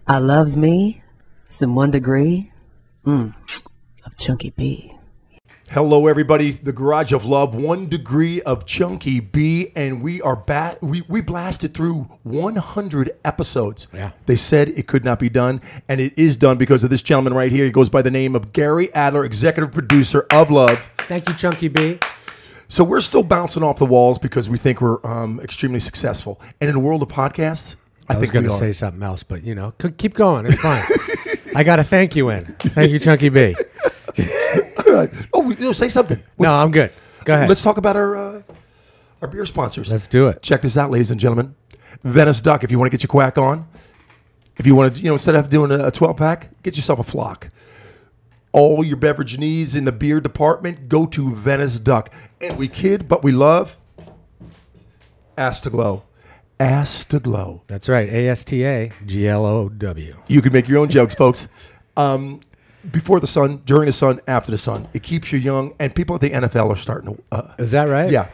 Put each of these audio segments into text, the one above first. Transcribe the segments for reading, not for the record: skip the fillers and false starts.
I loves me some 1 degree of Chunky B. Hello, everybody. The Garage of Love, 1 degree of Chunky B, and we are back. We blasted through 100 episodes. Yeah. They said it could not be done, and it is done because of this gentleman right here. He goes by the name of Gary Adler, executive producer of Love. Thank you, Chunky B. So we're still bouncing off the walls because we think we're extremely successful. And in the world of podcasts, I was going to say something else, but, you know, keep going. It's fine. I got a thank you in. Thank you, Chunky B. Oh, say something. No, I'm good. Go ahead. Let's talk about our beer sponsors. Let's do it. Check this out, ladies and gentlemen. Venice Duck, if you want to get your quack on. If you want to, instead of doing a 12-pack, get yourself a flock. All your beverage needs in the beer department, go to Venice Duck. And we kid, but we love Astaglow. Astaglow. That's right. ASTAGLOW. You can make your own jokes, folks. Before the sun, during the sun, after the sun. It keeps you young, and people at the NFL are starting to... Is that right? Yeah.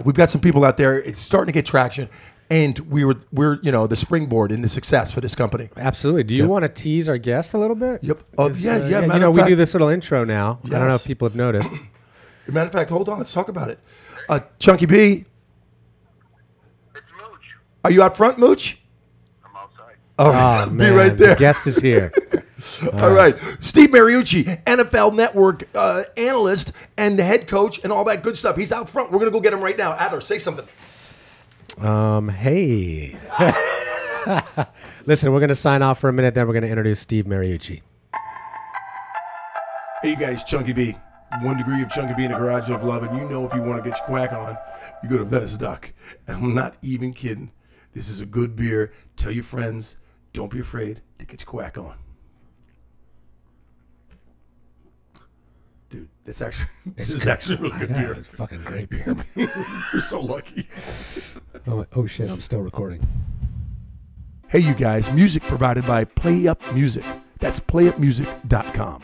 We've got some people out there. It's starting to get traction, and we're the springboard in the success for this company. Absolutely. Do you want to tease our guest a little bit? Yep. Yeah. We do this little intro now. Yes. I don't know if people have noticed. Matter of fact, hold on. Let's talk about it. Chunky B. It's Mooch. Are you out front, Mooch? I'm outside. Oh, man. Be right there. The guest is here. All right. Steve Mariucci, NFL Network analyst and the head coach and all that good stuff. He's out front. We're going to go get him right now. Adler, say something. Hey. Listen, we're going to sign off for a minute, then we're going to introduce Steve Mariucci. Hey, you guys, Chunky B. 1 degree of Chunky B in the Garage of Love. And you know if you want to get your quack on, you go to Venice Duck. And I'm not even kidding. This is a good beer. Tell your friends. Don't be afraid to get your quack on. Dude, this is actually a really good beer. It's fucking great beer. We're so lucky. Oh, shit, I'm still recording. Hey, you guys, music provided by Play Up Music. That's playupmusic.com.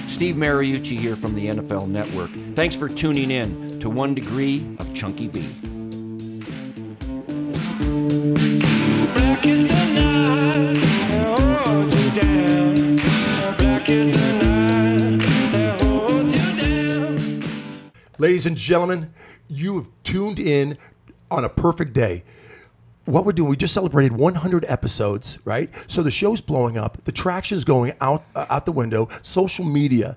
Steve Mariucci here from the NFL Network. Thanks for tuning in to 1 degree of Chunky B. Black is the night that holds you down. Black is the night that holds you down. Ladies and gentlemen, you have tuned in on a perfect day. What we're doing, we just celebrated 100 episodes, right? So the show's blowing up. The traction's going out the window. Social media.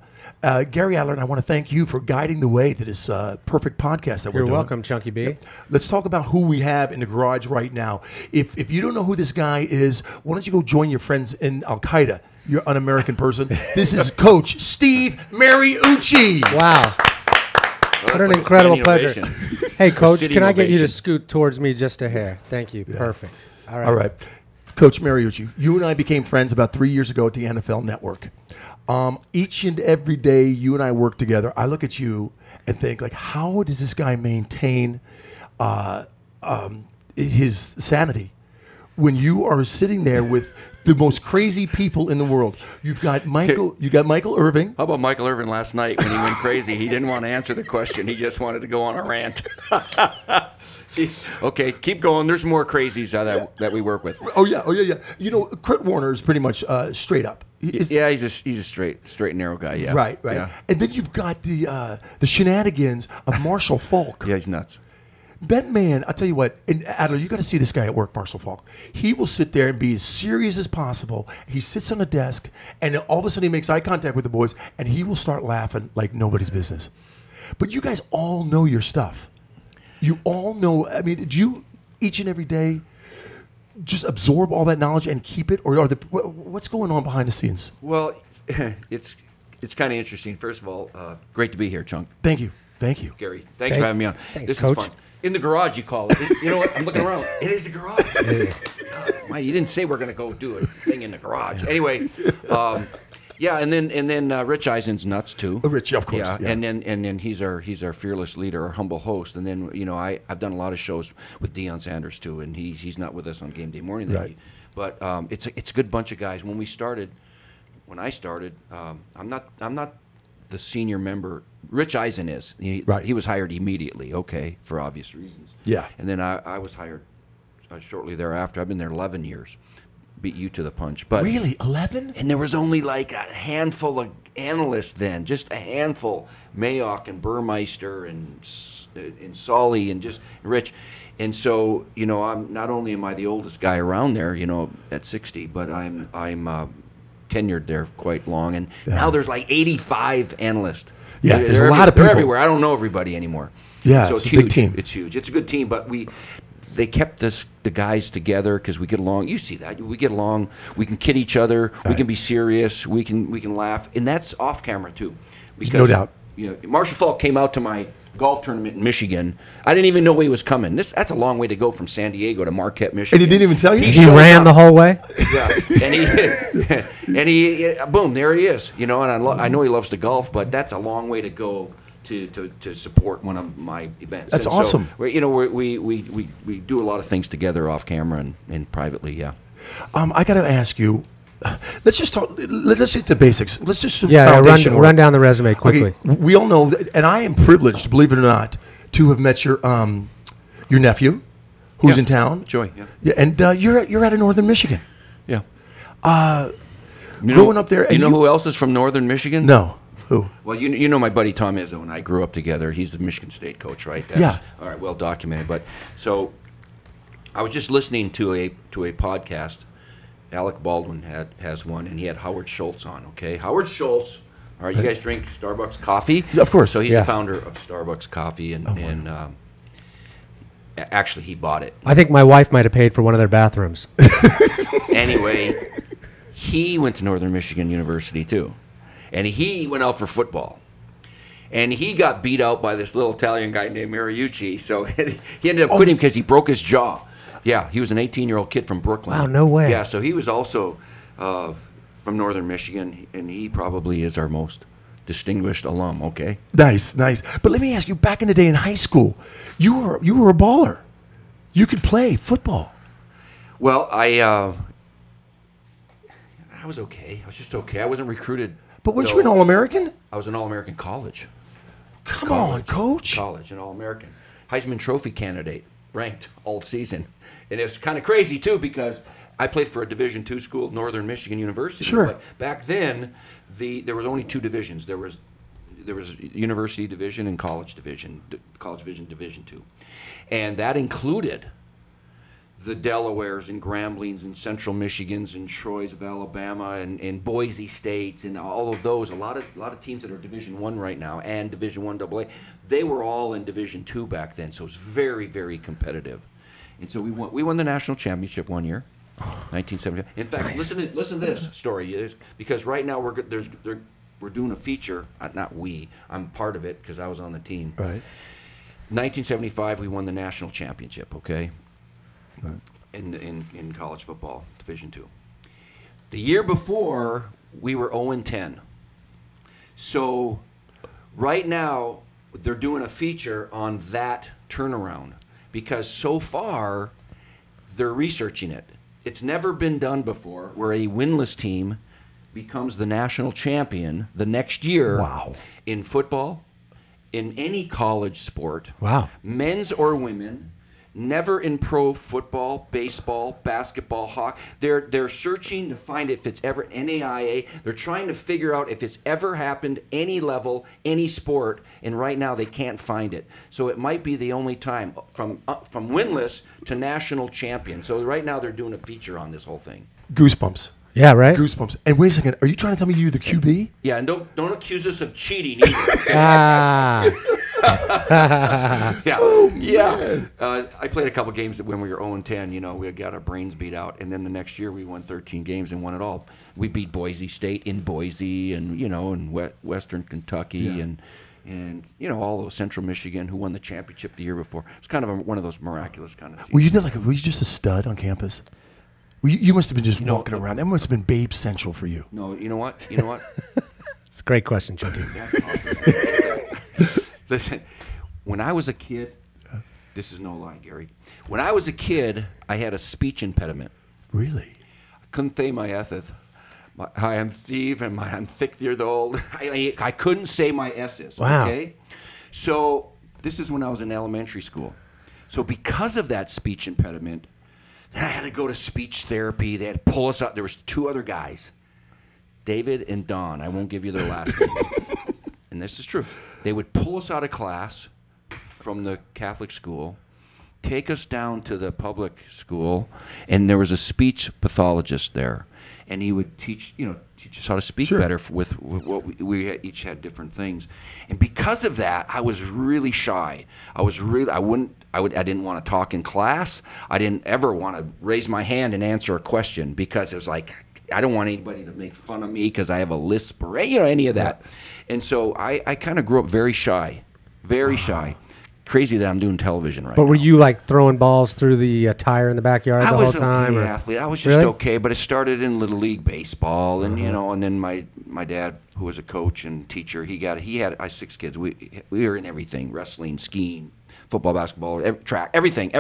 Gary Adler, and I want to thank you for guiding the way to this perfect podcast that we're doing. You're welcome, Chunky B. Let's talk about who we have in the garage right now. If you don't know who this guy is, why don't you go join your friends in Al-Qaeda? You're an un-American person. This is Coach Steve Mariucci. Wow. What an incredible pleasure. Hey, Coach, can I get you to scoot towards me just a hair? Thank you. Yeah. Perfect. All right. Coach Mariucci, you and I became friends about 3 years ago at the NFL Network. Each and every day you and I work together, I look at you and think, like, how does this guy maintain his sanity when you are sitting there with the most crazy people in the world? You've got Michael. You got Michael Irvin. How about Michael Irvin last night when he went crazy? He didn't want to answer the question. He just wanted to go on a rant. Okay, keep going. There's more crazies that we work with. Oh yeah. You know, Kurt Warner is pretty much straight up. He's a straight and narrow guy. Yeah. Right. Yeah. And then you've got the shenanigans of Marshall Falk. Yeah, he's nuts. That man, I'll tell you what, and Adler, you got to see this guy at work, Marshall Falk. He will sit there and be as serious as possible. He sits on a desk, and all of a sudden he makes eye contact with the boys, and he will start laughing like nobody's business. But you guys all know your stuff. You all know, I mean, do you each and every day just absorb all that knowledge and keep it? Or what's going on behind the scenes? Well, it's kind of interesting. First of all, great to be here, Chunk. Thank you, Gary. Thanks for having me on. Thanks, this Coach. is fun. In the garage, you call it. You know what? I'm looking around. It is the garage. It is. Why, you didn't say we're going to go do a thing in the garage. Anyway, yeah, and then Rich Eisen's nuts too. Rich, of course. Yeah. And then he's our fearless leader, our humble host. And then I've done a lot of shows with Deion Sanders too, and he's not with us on Gameday Morning. Right. But it's a good bunch of guys. When I started, I'm not the senior member. Rich Eisen is. He was hired immediately, okay, for obvious reasons. Yeah. And then I was hired shortly thereafter. I've been there 11 years. Beat you to the punch. But really? 11? And there was only like a handful of analysts then, just a handful. Mayock and Burmeister and Solly and just Rich. And so, I'm not only am I the oldest guy around there, at 60, but I'm tenured there quite long. And now there's like 85 analysts. Yeah, there's a lot of people. They're everywhere. I don't know everybody anymore. Yeah, so it's a huge. big team. It's huge. It's a good team, but they kept the guys together because we get along. You see that. We get along. We can kid each other. Right. We can be serious. We can laugh. And that's off camera, too. Because, no doubt. Marshall Falk came out to my golf tournament in Michigan. I didn't even know he was coming. That's a long way to go from San Diego to Marquette, Michigan. And he didn't even tell you? He ran the whole way? Yeah. And he boom, there he is. And I know he loves to golf, but that's a long way to go to support one of my events. That's awesome. So, we do a lot of things together off camera and privately, yeah. I got to ask you, let's just talk. Let's get to basics. Let's just run down the resume quickly. Okay, we all know, and I am privileged, believe it or not, to have met your nephew, who's in town. Joy. Yeah, and you're out of Northern Michigan. Yeah. Growing up there, you know who else is from Northern Michigan? No. Who? Well, you know my buddy Tom Izzo and I grew up together. He's the Michigan State coach, right? Yeah. All right, well documented. But so I was just listening to a podcast. Alec Baldwin has one, and he had Howard Schultz on. Okay, Howard Schultz. All right, you guys drink Starbucks coffee? Yeah, of course. So he's the founder of Starbucks coffee, and actually he bought it. I think my wife might have paid for one of their bathrooms. Anyway, he went to Northern Michigan University too. And he went out for football. And he got beat out by this little Italian guy named Mariucci. So he ended up quitting because he broke his jaw. Yeah, he was an 18-year-old kid from Brooklyn. Wow, no way. Yeah, so he was also from Northern Michigan, and he probably is our most distinguished alum, okay? Nice. But let me ask you, back in the day in high school, you were a baller. You could play football. Well, I was okay. I was just okay. I wasn't recruited. But weren't you an All-American? I was an All-American college. Come on, Coach. College, an All-American. Heisman Trophy candidate, ranked all season. And it's kind of crazy, too, because I played for a Division II school, Northern Michigan University. Sure. But back then, there was only two divisions. There was University Division and College Division, College Division, Division II. And that included the Delawares and Gramblings and Central Michigans and Troys of Alabama and Boise States and all of those. A lot of teams that are Division I right now and Division I AA, they were all in Division II back then. So it was very, very competitive. And so we won the national championship one year, 1975. In fact, nice. listen to this story, because right now we're doing a feature. Not we. I'm part of it because I was on the team. Right. 1975, we won the national championship. Okay. Right. In college football, Division II. The year before, we were 0-10. So right now, they're doing a feature on that turnaround because so far, they're researching it. It's never been done before where a winless team becomes the national champion the next year. Wow. In football, in any college sport. Wow. Men's or women. Never in pro football, baseball, basketball, hockey. They're searching to find if it's ever NAIA. They're trying to figure out if it's ever happened any level, any sport, and right now they can't find it. So it might be the only time from winless to national champion. So right now they're doing a feature on this whole thing. Goosebumps. Yeah, right? Goosebumps. And wait a second, are you trying to tell me you're the QB? Yeah, and don't accuse us of cheating either. Yeah. I played a couple games when we were 0-10. We got our brains beat out, and then the next year we won 13 games and won it all. We beat Boise State in Boise, and in Western Kentucky, and all of Central Michigan, who won the championship the year before. It's kind of one of those miraculous kind of seasons. Were you just a stud on campus? You must have been just walking around. That must have been Babe Central for you. No, you know what? It's a great question, Chucky. That's awesome. Listen, when I was a kid, this is no lie, Gary. When I was a kid, I had a speech impediment. Really? I couldn't say my etheth. Hi, I'm Steve, and I'm 6 years old. I couldn't say my S's. Wow. Okay, so this is when I was in elementary school. So because of that speech impediment, then I had to go to speech therapy. They had to pull us out. There was 2 other guys, David and Don. I won't give you their last names. And this is true. They would pull us out of class from the Catholic school, take us down to the public school, and there was a speech pathologist there. And he would teach us how to speak better with what we each had different things. And because of that, I was really shy. I didn't want to talk in class. I didn't ever want to raise my hand and answer a question because it was like, I don't want anybody to make fun of me because I have a lisp or any of that. And so I kind of grew up very shy, very shy. Crazy that I'm doing television right now. But were you like throwing balls through the tire in the backyard the whole time? I was okay athlete. I was just okay, but it started in Little League baseball, and and then my dad, who was a coach and teacher, he had I had 6 kids. We were in everything: wrestling, skiing, football, basketball, track, everything.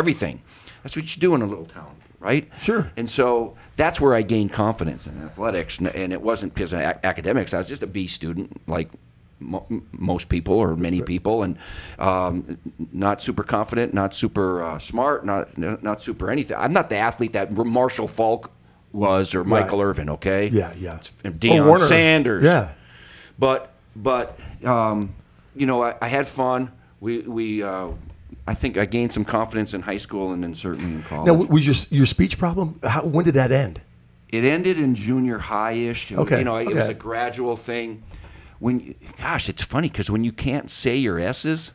That's what you do in a little town, right? Sure. And so that's where I gained confidence in athletics, and it wasn't because of academics. I was just a B student, like most people or many people, and not super confident, not super smart, not super anything. I'm not the athlete that Marshall Falk was or Michael Irvin. Okay. Yeah. Deion Sanders. Yeah. But I had fun. I think I gained some confidence in high school and then certainly in college. Now, was your speech problem? When did that end? It ended in junior high-ish. Okay. It was a gradual thing. It's funny because when you can't say your S's,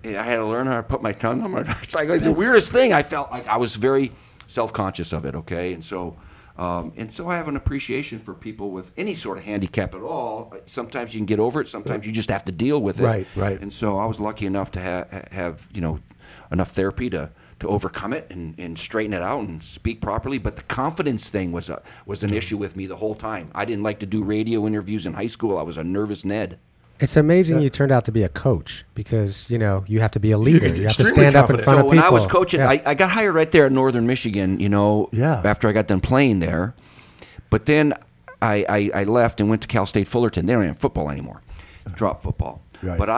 I had to learn how to put my tongue on my. It's like the weirdest thing. I felt like I was very self-conscious of it. Okay, and so I have an appreciation for people with any sort of handicap at all. Sometimes you can get over it. Sometimes you just have to deal with it. Right. And so I was lucky enough to have enough therapy to overcome it and straighten it out and speak properly. But the confidence thing was an issue with me the whole time. I didn't like to do radio interviews in high school. I was a nervous Ned. It's amazing you turned out to be a coach because, you have to be a leader. You have to stand up in front of people. When I was coaching, I got hired right there at Northern Michigan, after I got done playing there. But then I left and went to Cal State Fullerton. They don't have football anymore. Dropped football. Right. But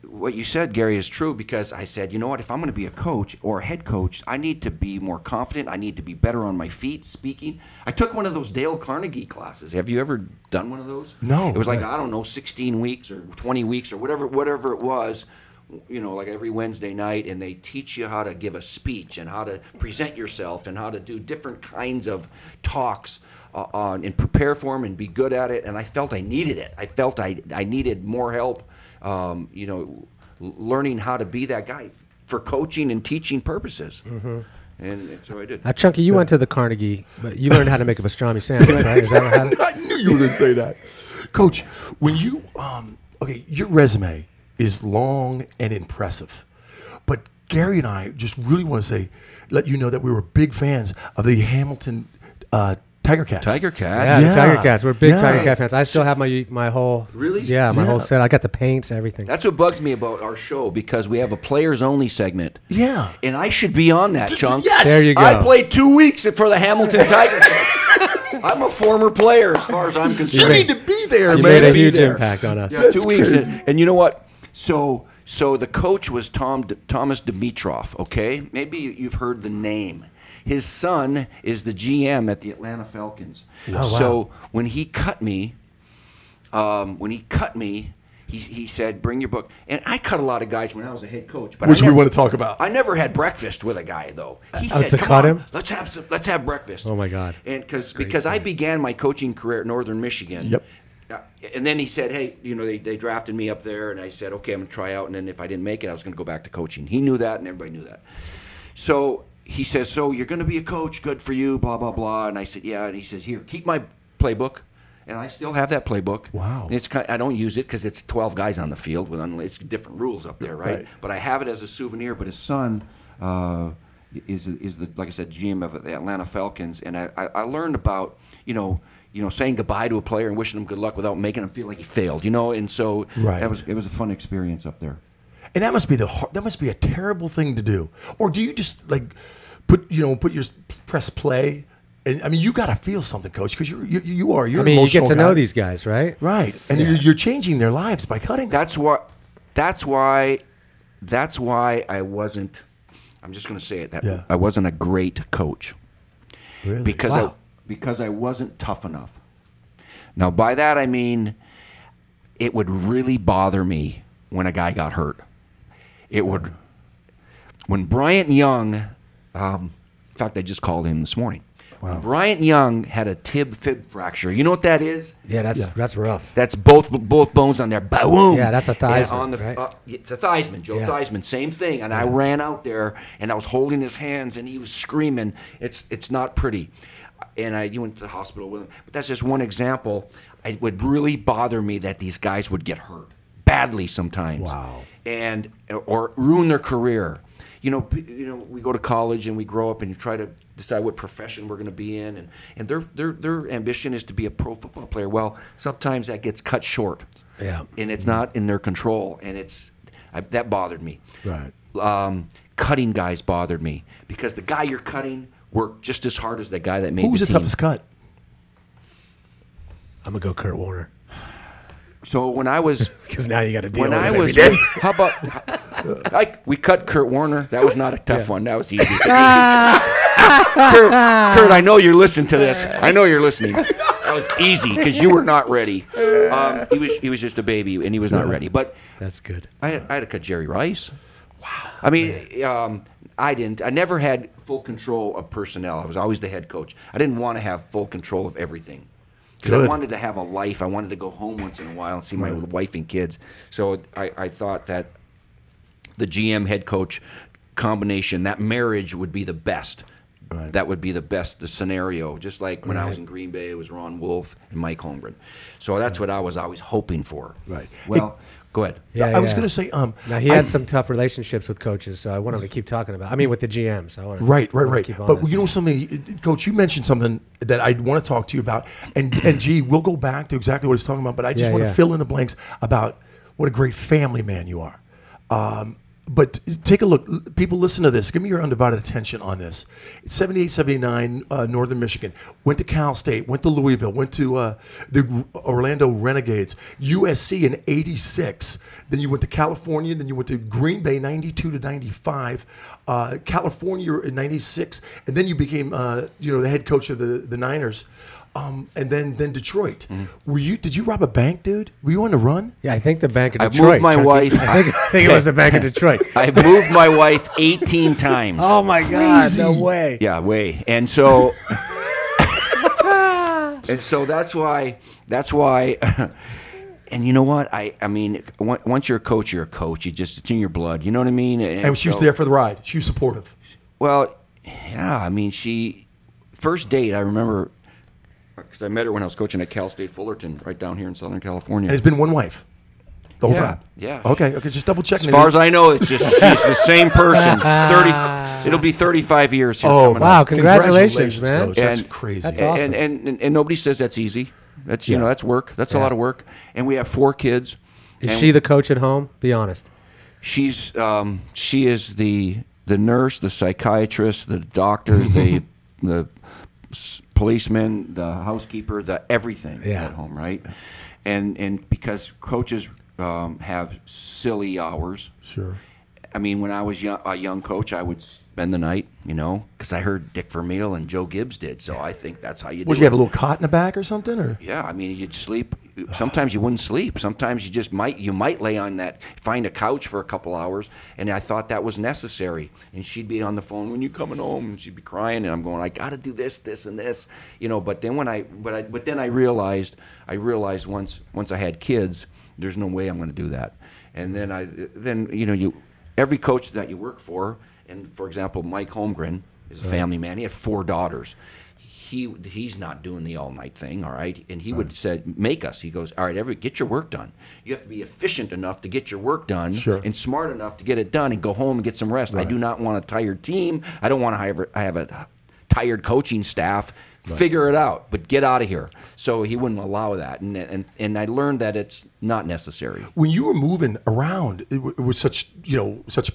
what you said, Gary, is true because I said, you know what, if I'm going to be a coach or a head coach, I need to be more confident. I need to be better on my feet speaking. I took one of those Dale Carnegie classes. Have you ever done one of those? No. It was like, 16 weeks or 20 weeks or whatever it was, like every Wednesday night, and they teach you how to give a speech and how to present yourself and how to do different kinds of talks and prepare for them and be good at it. And I felt I needed it. I felt I needed more help, learning how to be that guy for coaching and teaching purposes. Mm-hmm. And so I did. Chunky, you went to the Carnegie, but you learned how to make a pastrami sandwich, right? Is that how? I knew you were going to say that. Coach, when you, your resume is long and impressive. But Gary and I just really want to let you know that we were big fans of the Hamilton Tiger Cats. Tiger Cats? Yeah, the Tiger Cats. We're big Tiger Cat fans. I still have my whole... Really? Yeah, my whole set. I got the paints, everything. That's what bugs me about our show because we have a players-only segment. Yeah. And I should be on that, Chunk. Yes! There you go. I played 2 weeks for the Hamilton Tiger Cats. I'm a former player as far as I'm concerned. You need to be there, you man. made a huge impact on us. Yeah, 2 weeks. And you know what? So the coach was Thomas Dimitroff, okay? Maybe you've heard the name. His son is the GM at the Atlanta Falcons. Oh, wow. So when he cut me, he said, "Bring your book." And I cut a lot of guys when I was a head coach. But Which we want to talk about. I never had breakfast with a guy though. He said, to "Come cut on, him? let's have breakfast." Oh my God! And because I began my coaching career at Northern Michigan. Yep. And then he said, "Hey, they drafted me up there," and I said, "Okay, I'm gonna try out." And then if I didn't make it, I was gonna go back to coaching. He knew that, and everybody knew that. So he says, "So you're gonna be a coach? Good for you." Blah blah blah. And I said, "Yeah." And he says, "Here, keep my playbook." And I still have that playbook. Wow. And I don't use it because it's 12 guys on the field it's different rules up there, right? But I have it as a souvenir. But his son is the, like I said, GM of the Atlanta Falcons, and I learned about saying goodbye to a player and wishing him good luck without making him feel like he failed, and so it was a fun experience up there. And that must be a terrible thing to do. Or do you just like put your press play And I mean, you got to feel something, Coach, because you're an emotional you get to guy. know these guys, right? Right, and you're changing their lives by cutting. That's why I wasn't. I'm just going to say it. I wasn't a great coach. Really? Because I wasn't tough enough. Now, by that I mean, it would really bother me when a guy got hurt. It would. When Bryant Young, in fact, I just called him this morning. Wow. Bryant Young had a fib fracture. You know what that is? Yeah, that's rough. That's both bones on there. Boom. Yeah, that's a Theismann, right? It's a Theismann, Joe Theismann, same thing. And I ran out there and I was holding his hands and he was screaming. It's not pretty. And you went to the hospital with him. But that's just one example. It would really bother me that these guys would get hurt badly sometimes. Wow. Or ruin their career. You know, we go to college and we grow up and you try to decide what profession we're going to be in, and their ambition is to be a pro football player. Well, sometimes that gets cut short, and it's not in their control, and that bothered me. Right. Cutting guys bothered me because the guy you're cutting worked just as hard as the guy that made. Who was the team. toughest cut? I'm gonna go Kurt Warner. So when I was, because now you got to deal when with I it was, every day. how about we cut Kurt Warner? That was not a tough one. That was easy. Kurt, I know you're listening to this. I know you're listening. That was easy because you were not ready. He was just a baby and he was not ready. But that's good. I had to cut Jerry Rice. Wow. I mean, I never had full control of personnel. I was always the head coach. I didn't want to have full control of everything. Because I wanted to have a life. I wanted to go home once in a while and see my wife and kids. So I thought that the GM head coach combination, that marriage would be the best. Right. That would be the scenario. Just like when I was in Green Bay, it was Ron Wolf and Mike Holmgren. So that's what I was always hoping for. Right. Well, go ahead. Yeah, I was going to say. Now he had some tough relationships with coaches, so I want him to keep talking about. I mean, with the GMs. I want to, right. Keep on But you know something, Coach, you mentioned something that I want to talk to you about, and gee, we'll go back to exactly what he's talking about. But I just want to fill in the blanks about what a great family man you are. But take a look. People, listen to this. Give me your undivided attention on this. It's 78, 79, Northern Michigan. Went to Cal State. Went to Louisville. Went to the Orlando Renegades. USC in 86. Then you went to California. Then you went to Green Bay, 92 to 95. California in 96. And then you became, the head coach of the Niners. And then Detroit. Did you rob a bank, dude? Were you on the run? Yeah, I think the Bank of I Detroit. moved my wife. I think it was the Bank of Detroit. I moved my wife 18 times. Oh my God! No way. Yeah, way. And so, that's why. And you know what? I mean, once you're a coach, you're a coach. It's in your blood. You know what I mean? And she was there for the ride. She was supportive. Well, yeah. I mean, first date. I remember. Because I met her when I was coaching at Cal State Fullerton, right down here in Southern California. And it's been one wife the whole time? Yeah. Okay, just double checking. As far as I know, it's just she's the same person. It'll be 35 years here. Oh, wow. Up. Congratulations, man. Coach. That's crazy. That's awesome. And nobody says that's easy. That's that's work. That's a lot of work. And we have 4 kids. Is she the coach at home? Be honest. She is the nurse, the psychiatrist, the doctor, the policeman, the housekeeper, the everything at home, right? And because coaches have silly hours. Sure. I mean, when I was a young coach, I would spend the night, because I heard Dick Vermeil and Joe Gibbs did, so I think that's how you do it. Would you have a little cot in the back or something? Or? Yeah, I mean, you'd sleep. Sometimes you wouldn't sleep. Sometimes you might lay on find a couch for a couple hours, and I thought that was necessary. And she'd be on the phone, when you coming home? And she'd be crying, and I'm going, I got to do this, this, and this, But then I realized once I had kids, there's no way I'm going to do that. And then every coach that you work for, and for example, Mike Holmgren is a family man. He had 4 daughters. He's not doing the all-night thing, all right? And he would say, make us. He goes, all right, get your work done. You have to be efficient enough to get your work done and smart enough to get it done and go home and get some rest. Right. I do not want a tired team. I don't want to have a tired coaching staff. Right. Figure it out, but get out of here. So he wouldn't allow that, and I learned that it's not necessary. When you were moving around, it was such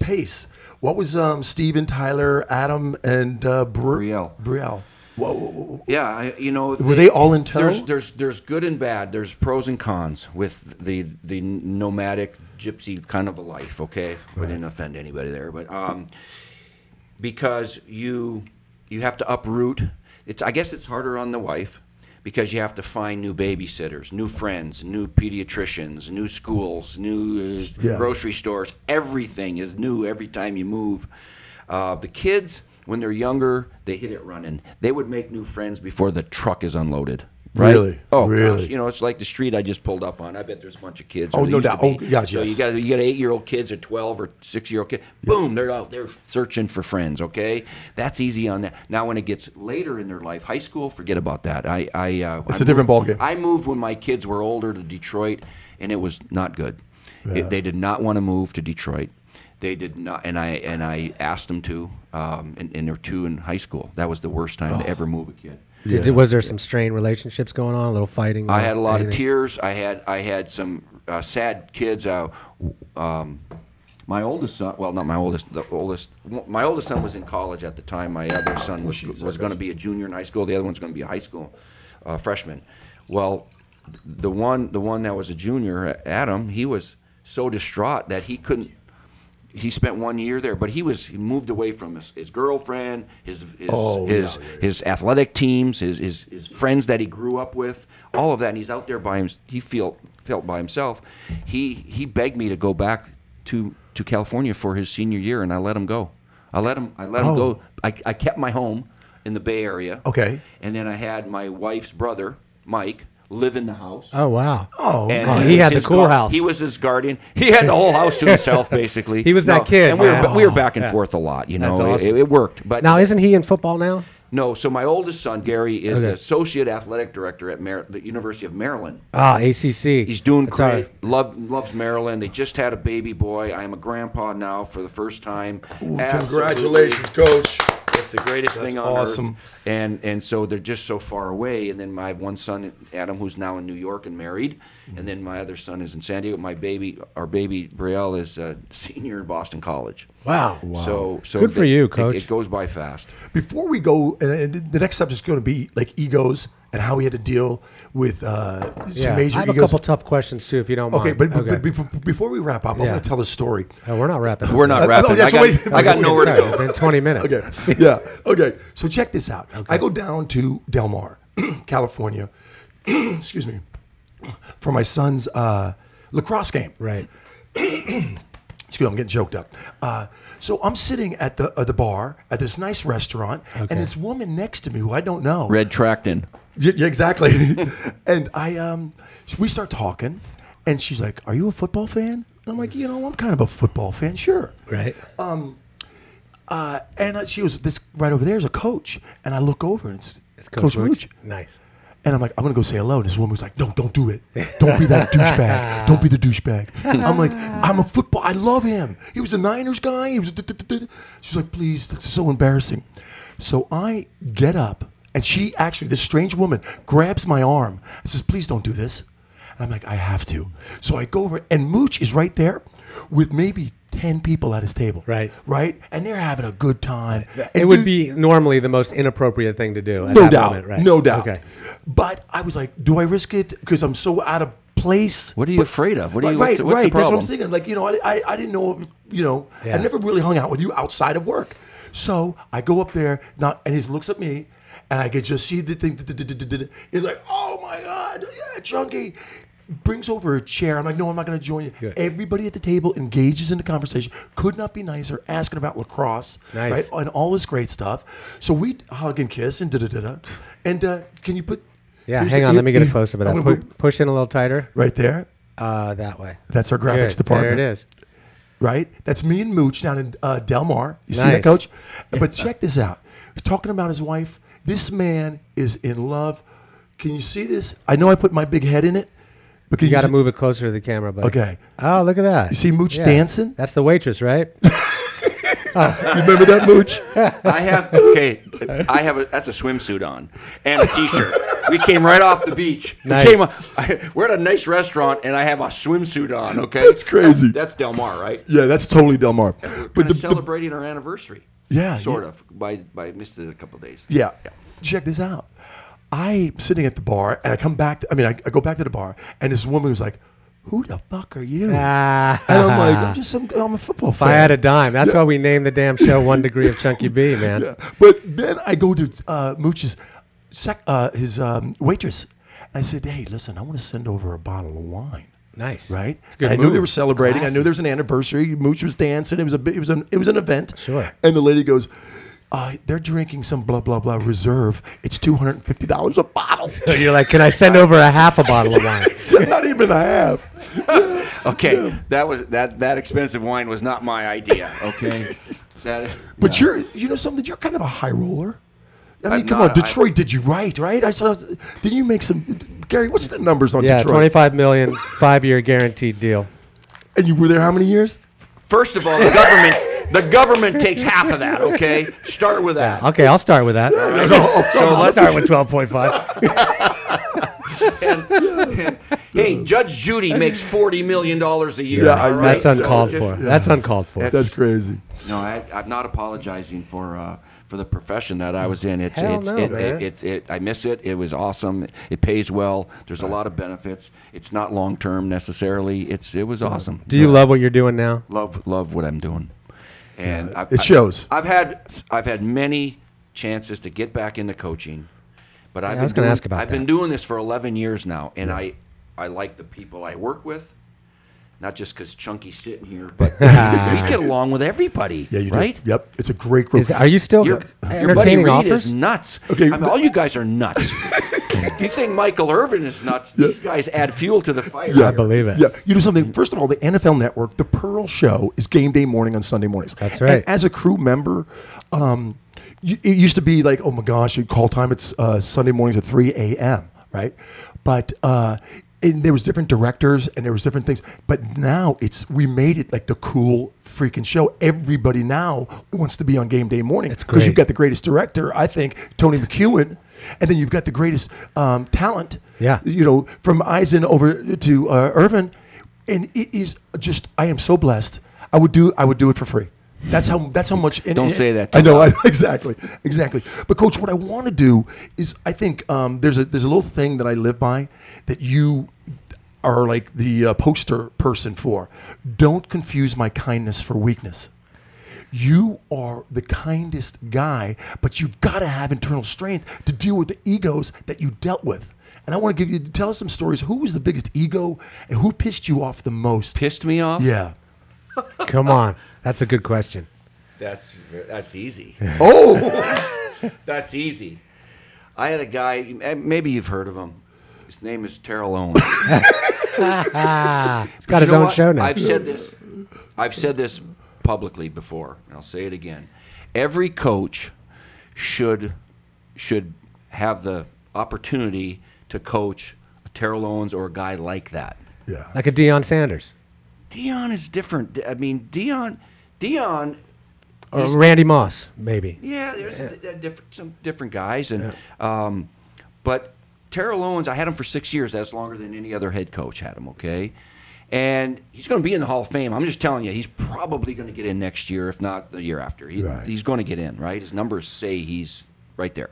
pace. What was Steven, Tyler, Adam, and Brielle? Whoa. Yeah, Were they all in tow? There's good and bad. There's pros and cons with the nomadic gypsy kind of a life. Okay, we didn't offend anybody there, but because you have to uproot. I guess it's harder on the wife because you have to find new babysitters, new friends, new pediatricians, new schools, new grocery stores. Everything is new every time you move. The kids, when they're younger, they hit it running. They would make new friends before the truck is unloaded. Right? Really? Oh, really? Gosh. It's like the street I just pulled up on. I bet there's a bunch of kids. Oh, no doubt. So you got 8-year-old kids or 12 or 6-year-old kids. Boom, they're out there searching for friends. Okay, that's easy on that. Now, when it gets later in their life, high school, forget about that. It's a different ballgame. I moved when my kids were older to Detroit, and it was not good. Yeah. They did not want to move to Detroit. They did not, and I asked them to, and they're 2 in high school. That was the worst time to ever move a kid. Was there some strained relationships going on? A little fighting? I had a lot of tears. I had some sad kids. My oldest son, well, not my oldest, my oldest son was in college at the time. My other son was going to be a junior in high school. The other one's going to be a high school freshman. Well, the one that was a junior, Adam, he was so distraught that he couldn't. He spent 1 year there, but he moved away from his girlfriend, his athletic teams, his friends that he grew up with, all of that. And he's out there by him. He felt by himself. He begged me to go back to California for his senior year, and I let him go. I let him go. I kept my home in the Bay Area. Okay. And then I had my wife's brother, Mike, live in the house. Oh, wow. And he had the cool house. He was his guardian. He had the whole house to himself, basically. He was that kid. And we were back and forth a lot. That's awesome. It worked. But now, isn't he in football now? No. So my oldest son, Gary, is associate athletic director at the University of Maryland. ACC. He's doing great. Loves Maryland. They just had a baby boy. I am a grandpa now for the first time. Congratulations, Coach. It's the greatest thing on awesome. Earth. And so they're just so far away. And then I have one son, Adam, who's now in New York and married. And then my other son is in San Diego. Our baby, Brielle, is a senior in Boston College. Wow. So good for you, Coach. It goes by fast. Before we go, and the next subject is going to be like egos and how we had to deal with some major I have egos. a couple tough questions, too, if you don't mind. But before we wrap up, I want to tell a story. We're not wrapping up. We're not wrapping. I got nowhere to go. It's been 20 minutes. Okay. Yeah. Okay. So check this out. Okay. I go down to Del Mar, California, excuse me, for my son's lacrosse game. Right. Excuse me, I'm getting choked up. So I'm sitting at the bar at this nice restaurant, and this woman next to me who I don't know. Red Tracton. Yeah, exactly. And we start talking, and she's like, "Are you a football fan?" And I'm like, I'm kind of a football fan, sure. Right. And she was this right over there is a coach, and I look over and it's Coach Mooch. Nice. And I'm like, I'm gonna go say hello. And this woman was like, No, don't do it. Don't be that douchebag. Don't be the douchebag. I'm like, I'm a football. I love him. He was a Niners guy. He was. She's like, please, that's so embarrassing. So I get up, and she actually, this strange woman, grabs my arm and says, please don't do this. And I'm like, I have to. So I go over, and Mooch is right there with maybe 10 people at his table. Right. Right? And they're having a good time. It would be normally the most inappropriate thing to do. No doubt. Moment, right? No doubt. Okay. But I was like, do I risk it? Because I'm so out of place. What are you afraid of? What's the Right. problem? That's what I'm thinking. Like, I didn't know, I never really hung out with you outside of work. So I go up there, and he looks at me, and I could just see the thing. He's like, oh my God, yeah, Chunky. Brings over a chair. I'm like, no, I'm not going to join you. Good. Everybody at the table engages in the conversation. Could not be nicer. Asking about lacrosse, nice. Right, and all this great stuff. So we hug and kiss and And can you put? Yeah, hang on. Let me get a close up of that. Push in a little tighter. Right there. That way. That's our graphics department. There it is. Right. That's me and Mooch down in Del Mar. You see that, Nice. Coach? But check this out. He's talking about his wife. This man is in love. Can you see this? I know I put my big head in it. But You got to move it closer to the camera, buddy. Okay. Oh, look at that. You see Mooch dancing? That's the waitress, right? You remember that, Mooch? I have that's a swimsuit on and a t-shirt. We came right off the beach. Nice. We're at a nice restaurant and I have a swimsuit on, okay? That's crazy. That's Del Mar, right? Yeah, that's totally Del Mar. We're celebrating our anniversary. Yeah. Sort of. I missed it a couple of days. Yeah. check this out. I'm sitting at the bar, and I come back. I go back to the bar, and this woman was like, "Who the fuck are you?" And I'm like, I'm a football fan. If I had a dime, that's why we named the damn show 1 Degree of Chunky B, man. Yeah. But then I go to Mooch's his waitress. And I said, "Hey, listen, I want to send over a bottle of wine." Nice, right? It's good. I knew they were celebrating. I knew there was an anniversary. Mooch was dancing. It was an event. Sure. And the lady goes, "They're drinking some blah blah blah reserve. It's $250 a bottle." So you're like, "Can I send over a half a bottle of wine?" Not even a half. Okay, that expensive wine was not my idea. Okay, but you know something? You're kind of a high roller. I mean, come not- on, Detroit did you right? I saw. Didn't you make some? Gary, what's the numbers on Yeah, Detroit? $25 million, 5-year guaranteed deal. And you were there how many years? First of all, the government takes half of that. Okay, start with that. Okay, I'll start with that. So Let's start with 12.5. Hey, Judge Judy makes $40 million a year. Yeah, all right? That's uncalled So for. just- That's uncalled for. That's crazy. No, I'm not apologizing for the profession that I was in. Hell no, man. I miss it. It was awesome. It pays well. There's a lot of benefits. It's not long term necessarily. It was awesome. Do you love what you're doing now? Love what I'm doing, and It shows. I've had many chances to get back into coaching, but I was gonna ask about I've that. been doing this for 11 years now, and I like the people I work with. Not just because Chunky's sitting here, but we get along with everybody, Yeah, you right? do. Yep, it's a great group. Are you still Your buddy entertaining Reed offers? is nuts. Okay, I mean, all you guys are nuts. You think Michael Irvin is nuts? These guys add fuel to the fire. I believe it. Yeah, you do something. First of all, the NFL Network, the Pearl Show, is game day morning on Sunday mornings. That's right. And as a crew member, it used to be like, oh my gosh, you call time. It's Sunday mornings at 3 a.m. Right, but. And there was different directors and there was different things, but now we made it like the cool freaking show. Everybody now wants to be on game day morning because you've got the greatest director, I think, Tony McEwen, and then you've got the greatest talent. Yeah, you know, from Eisen over to Irvin, and it is just. I am so blessed. I would do it for free. That's how much. Don't say that. I know. Exactly. But Coach, what I want to do is, I think there's a little thing that I live by that you are like the poster person for. Don't confuse my kindness for weakness. You are the kindest guy, but you've got to have internal strength to deal with the egos that you dealt with. And I want to tell us some stories. Who was the biggest ego, and who pissed you off the most? Pissed me off? Yeah. Come on. That's a good question. That's easy. Oh, That's easy. I had a guy. Maybe you've heard of him. His name is Terrell Owens. He's got his own show now. I've said this publicly before, and I'll say it again. Every coach should have the opportunity to coach a Terrell Owens or a guy like that. yeah. Like a Deion Sanders. Deion is different. I mean, Deion. Or Randy Moss, maybe. Yeah, there's some different guys, and but Terrell Owens, I had him for 6 years. That's longer than any other head coach had him. Okay, and he's going to be in the Hall of Fame. I'm just telling you, he's probably going to get in next year, if not the year after. He's going to get in, right? His numbers say he's right there.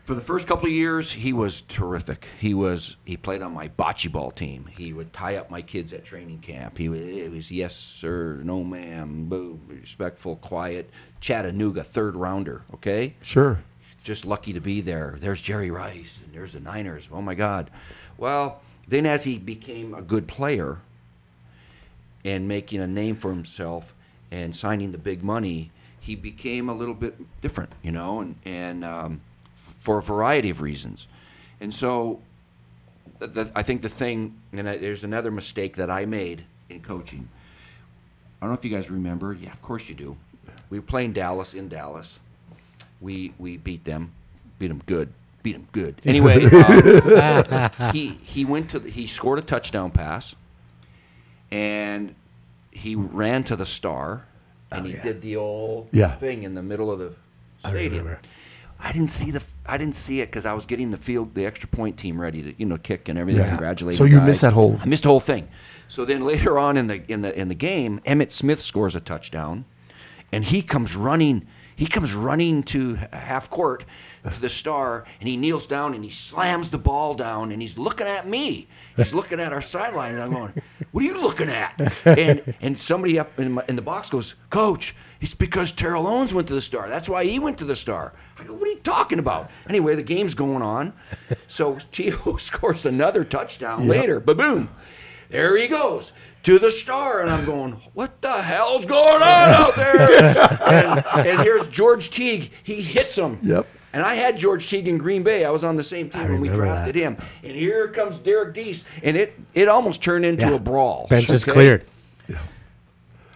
For the first couple of years, he was terrific. He played on my bocce ball team. He would tie up my kids at training camp. It was yes sir, no ma'am, boo, respectful, quiet. Chattanooga, third rounder. Okay, Sure. just lucky to be there. There's Jerry Rice and there's the Niners. Oh my God. Well, then as he became a good player and making a name for himself and signing the big money, he became a little bit different, you know, and for a variety of reasons. And so I think the thing, and there's another mistake that I made in coaching. I don't know if you guys remember. Yeah, of course you do. We were playing Dallas in Dallas. We beat them good. Anyway, he scored a touchdown pass, and he ran to the star, and he did the old thing in the middle of the stadium. I didn't see it because I was getting the extra point team ready to kick and everything. Congratulating. So you guys. missed that whole. I missed the whole thing. So then later on in the game, Emmitt Smith scores a touchdown, and he comes running. he comes running to half court to the Star, and he kneels down and he slams the ball down, and he's looking at me. He's looking at our sideline, and I'm going, "What are you looking at?" And somebody up in the box goes, "Coach, it's because Terrell Owens went to the Star. That's why he went to the Star." I go, "What are you talking about?" Anyway, the game's going on. So T.O. scores another touchdown later. Ba-boom. There he goes to the Star, and I'm going, "What the hell's going on out there?" and here's George Teague. He hits him. Yep. And I had George Teague in Green Bay. I was on the same team when we drafted him. And here comes Derek Deese, and it almost turned into a brawl. Bench is cleared.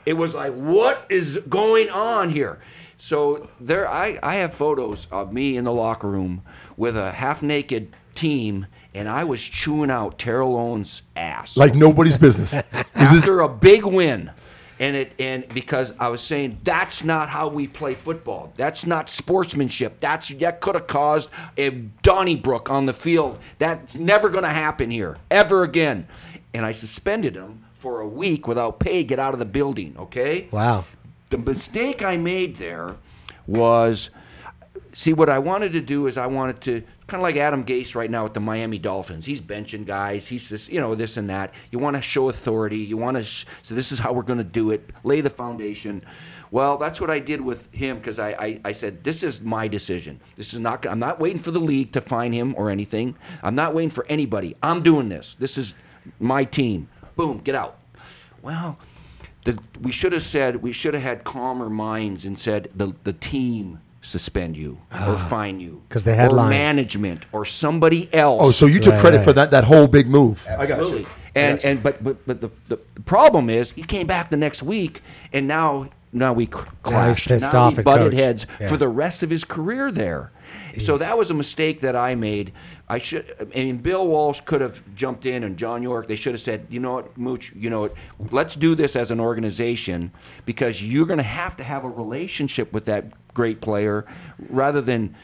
It was like, what is going on here? So there, I have photos of me in the locker room with a half-naked team, and I was chewing out Terrell Owens' ass Like nobody's business. after a big win. And because I was saying that's not how we play football. That's not sportsmanship. That could have caused a Donnybrook on the field. That's never going to happen here ever again. And I suspended him for a week without pay. Get out of the building, okay? Wow. The mistake I made there was, see, what I wanted to do is I wanted to, kind of like Adam Gase right now with the Miami Dolphins. He's benching guys. He's just, this and that. You want to show authority. You want to, so this is how we're going to do it. Lay the foundation. Well, that's what I did with him because I said, this is my decision. This is not, I'm not waiting for the league to fine him or anything. I'm not waiting for anybody. I'm doing this. This is my team. Boom, get out. Well, we should have had calmer minds and said the team suspend you or fine you, because they had or line. management or somebody else. Oh, so you took credit for that whole big move. Absolutely. But the problem is he came back the next week, and now we clashed. pissed now off we at butted Coach. heads Yeah. for the rest of his career there. So that was a mistake that I made. Bill Walsh could have jumped in, and John York. They should have said, "You know what, Mooch? You know what? Let's do this as an organization because you're going to have a relationship with that great player, rather than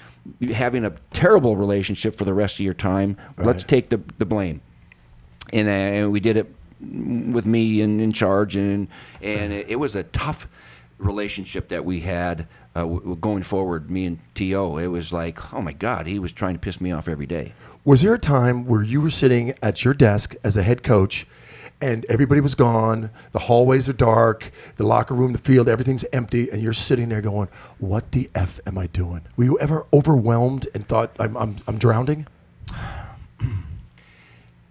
having a terrible relationship for the rest of your time. Right. Let's take the blame." And we did it with me in charge, and it was a tough relationship that we had going forward, me and T.O. It was like, oh my God, he was trying to piss me off every day. Was there a time where you were sitting at your desk as a head coach and everybody was gone, the hallways are dark, the locker room, the field, everything's empty, and you're sitting there going, what the F am I doing? Were you ever overwhelmed and thought, I'm drowning?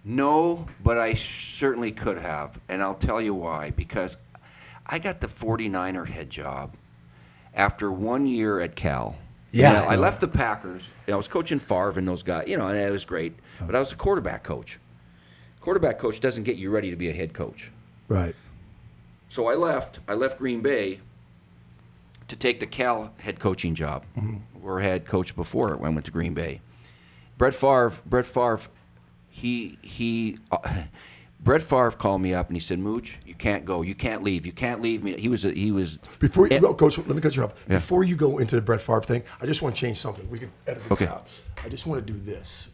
No, but I certainly could have, and I'll tell you why. Because I got the 49er head job after 1 year at Cal. Yeah. I left the Packers. I was coaching Favre and those guys, and it was great. But I was a quarterback coach. Quarterback coach doesn't get you ready to be a head coach. Right. So I left Green Bay to take the Cal head coaching job, where I had coached before I went to Green Bay. Brett Favre, Brett Favre called me up and he said, "Mooch, you can't go. You can't leave. You can't leave me." He was. Before you go, Coach, let me cut you off. Yeah. Before you go into the Brett Favre thing, I just want to change something. We can edit this Okay. out. I just want to do this.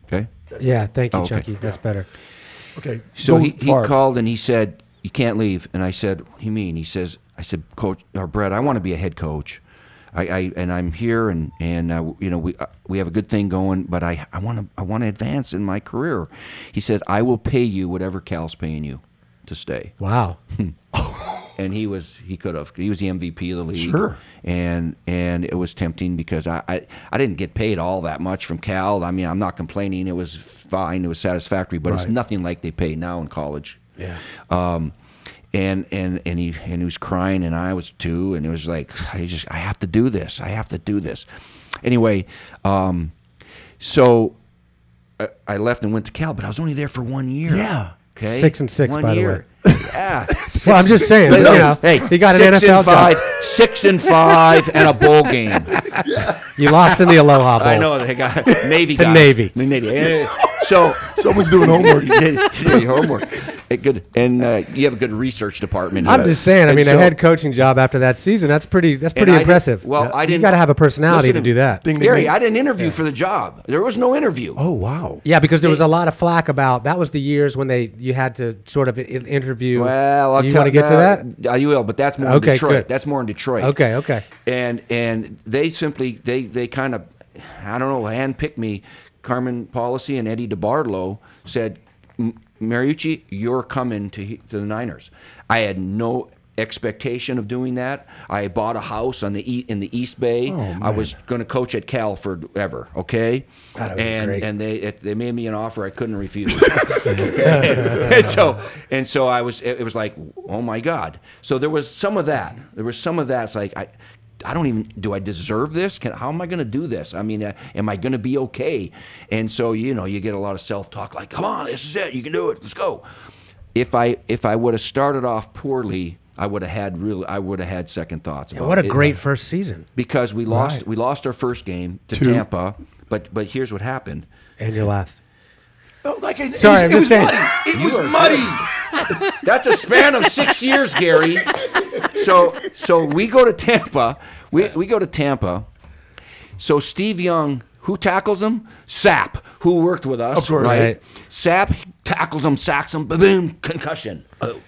Okay. Yeah, thank you, Oh, okay. Chucky. That's better. Okay. So go he Favre. called and he said, "You can't leave." And I said, "What do you mean?" He says, "I said, Coach or Brett, I want to be a head coach. I'm here and we have a good thing going, but I want to advance in my career." He said, "I will pay you whatever Cal's paying you to stay." Wow. And he could have. He was the MVP of the league. Sure. And it was tempting because I didn't get paid all that much from Cal. I mean, I'm not complaining. It was fine. It was satisfactory, but it's Right. nothing like they pay now in college. Yeah. And he was crying, and I was too, and it was like, I have to do this. I have to do this. Anyway, so I left and went to Cal, but I was only there for 1 year. Yeah. Okay. 6-6, 1 by the year. way. Yeah. Well, I'm just saying. Hey, he got an 6 NFL and job. 6-5 and a bowl game. You lost in the Aloha Bowl. I know they got Navy To guys. Navy. The Navy. So Someone's doing homework. you did your homework. Good, and you have a good research department. I'm just saying. I mean, a head coaching job after that season, that's pretty impressive. I didn't. You got to have a personality to do that. Gary, I didn't interview for the job. There was no interview. Oh wow. Yeah, because there was a lot of flack about that. Was the years when you had to sort of interview. Well, you want to get to that? You will, but that's more in Detroit. Good. That's more in Detroit. Okay. And they simply they kind of, I don't know, handpicked me. Carmen Policy and Eddie DeBartolo said, Mariucci, you're coming to the Niners. I had no expectation of doing that. I bought a house in the East Bay. I was going to coach at Cal forever. Okay, and they made me an offer I couldn't refuse. and so it was like, oh my God. So there was some of that. It's like I don't even, do I deserve this? How am I going to do this? I mean, am I going to be okay? And so, you get a lot of self-talk like, come on, this is it. You can do it. Let's go. If I would have started off poorly, I would have had second thoughts about it. What a great first season. Because we lost our first game to Tampa, but here's what happened. And your last. Oh, sorry, I'm just saying. It was muddy. That's a span of 6 years, Gary. So we go to Tampa. We go to Tampa. So Steve Young, who tackles him? Sapp, who worked with us. Of course. Right? Sapp tackles him, sacks him, boom, concussion,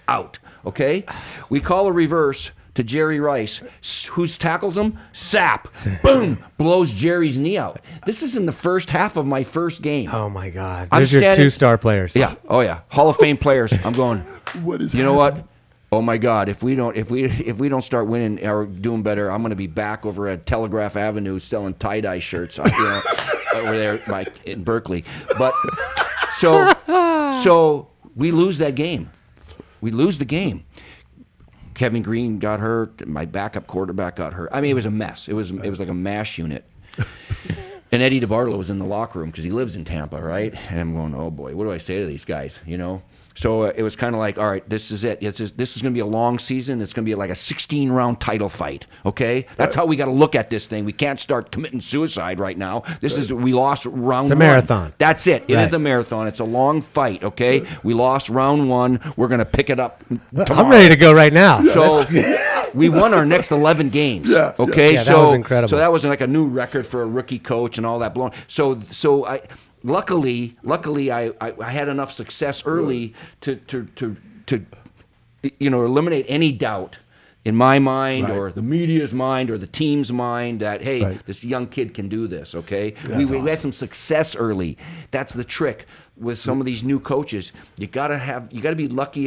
out. Okay? We call a reverse to Jerry Rice. Who tackles him? Sapp. Boom, blows Jerry's knee out. This is in the first half of my first game. Oh, my God. There's your 2-star players. Yeah. Oh, yeah. Hall of Fame players. I'm going, what is you know what? Oh my God! If we don't start winning or doing better, I'm going to be back over at Telegraph Avenue selling tie-dye shirts, over there in Berkeley. But so we lose that game. We lose the game. Kevin Green got hurt. My backup quarterback got hurt. I mean, it was a mess. It was like a mash unit. And Eddie DeBartolo was in the locker room because he lives in Tampa, right? And I'm going, oh boy, what do I say to these guys? So it was kind of like, all right, this is it. This is going to be a long season. It's going to be like a 16-round title fight, okay? That's how we got to look at this thing. We can't start committing suicide right now. We lost round one. It's a marathon. That's it. It is a marathon. It's a long fight, okay? We lost round one. We're going to pick it up tomorrow. I'm ready to go right now. So we won our next 11 games, okay? Yeah, that was incredible. So that was like a new record for a rookie coach and all that blown. So Luckily, I had enough success early to eliminate any doubt in my mind or the media's mind or the team's mind that, hey, this young kid can do this, okay? We had some success early. That's the trick with some of these new coaches. You got to be lucky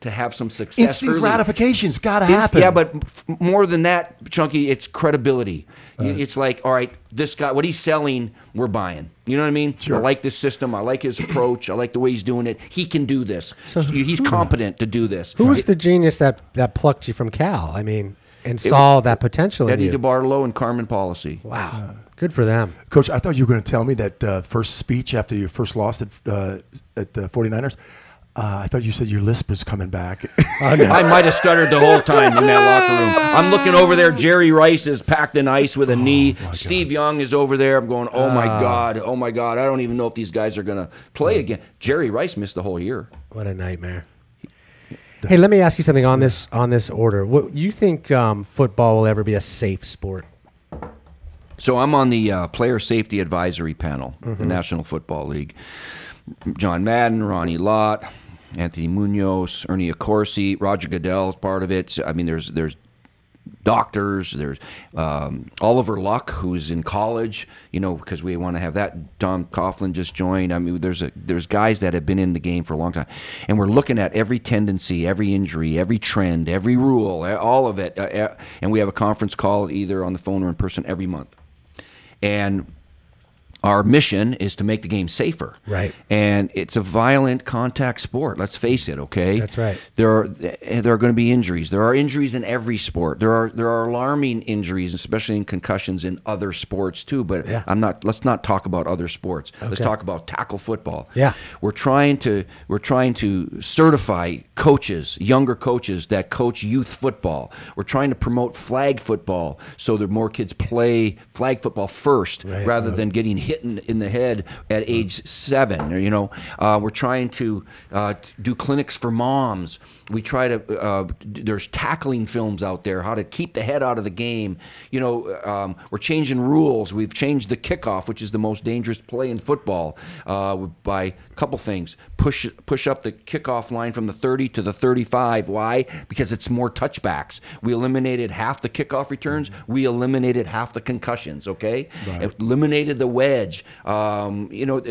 to have some success Instant early. gratification's got to happen. Yeah, but more than that, Chunky, it's credibility. It's like, all right, this guy, what he's selling, we're buying. You know what I mean? Sure. I like this system. I like his approach. I like the way he's doing it. He can do this. He's competent to do this. Who was the genius that plucked you from Cal? I mean, and saw that potential in Eddie you? DeBartolo and Carmen Policy. Wow. Good for them. Coach, I thought you were going to tell me that first speech after you first lost at the 49ers. I thought you said your lisp was coming back. I might have stuttered the whole time in that locker room. I'm looking over there. Jerry Rice is packed in ice with a knee. Steve Young is over there. I'm going, oh my God. I don't even know if these guys are going to play again. Jerry Rice missed the whole year. What a nightmare. Hey, let me ask you something on this order. What you think football will ever be a safe sport? So I'm on the Player Safety Advisory Panel, the National Football League. John Madden, Ronnie Lott, Anthony Munoz, Ernie Accorsi, Roger Goodell is part of it. I mean, there's doctors, there's Oliver Luck, who's in college, because we want to have that. Tom Coughlin just joined. I mean, there's guys that have been in the game for a long time, and we're looking at every tendency, every injury, every trend, every rule, all of it, and we have a conference call either on the phone or in person every month. And our mission is to make the game safer. Right. And it's a violent contact sport. Let's face it, okay? That's right. There are going to be injuries. There are injuries in every sport. There are alarming injuries, especially in concussions in other sports too, but let's not talk about other sports. Okay. Let's talk about tackle football. Yeah. We're trying to certify coaches, younger coaches that coach youth football. We're trying to promote flag football so that more kids play flag football first rather than getting hit hit in the head at age 7. Or, you know, we're trying to do clinics for moms. We try to, there's tackling films out there, how to keep the head out of the game. You know, we're changing rules. We've changed the kickoff, which is the most dangerous play in football, by a couple things. Push up the kickoff line from the 30 to the 35. Why? Because it's more touchbacks. We eliminated half the kickoff returns. We eliminated half the concussions, okay? Right. Eliminated the wedge. You know,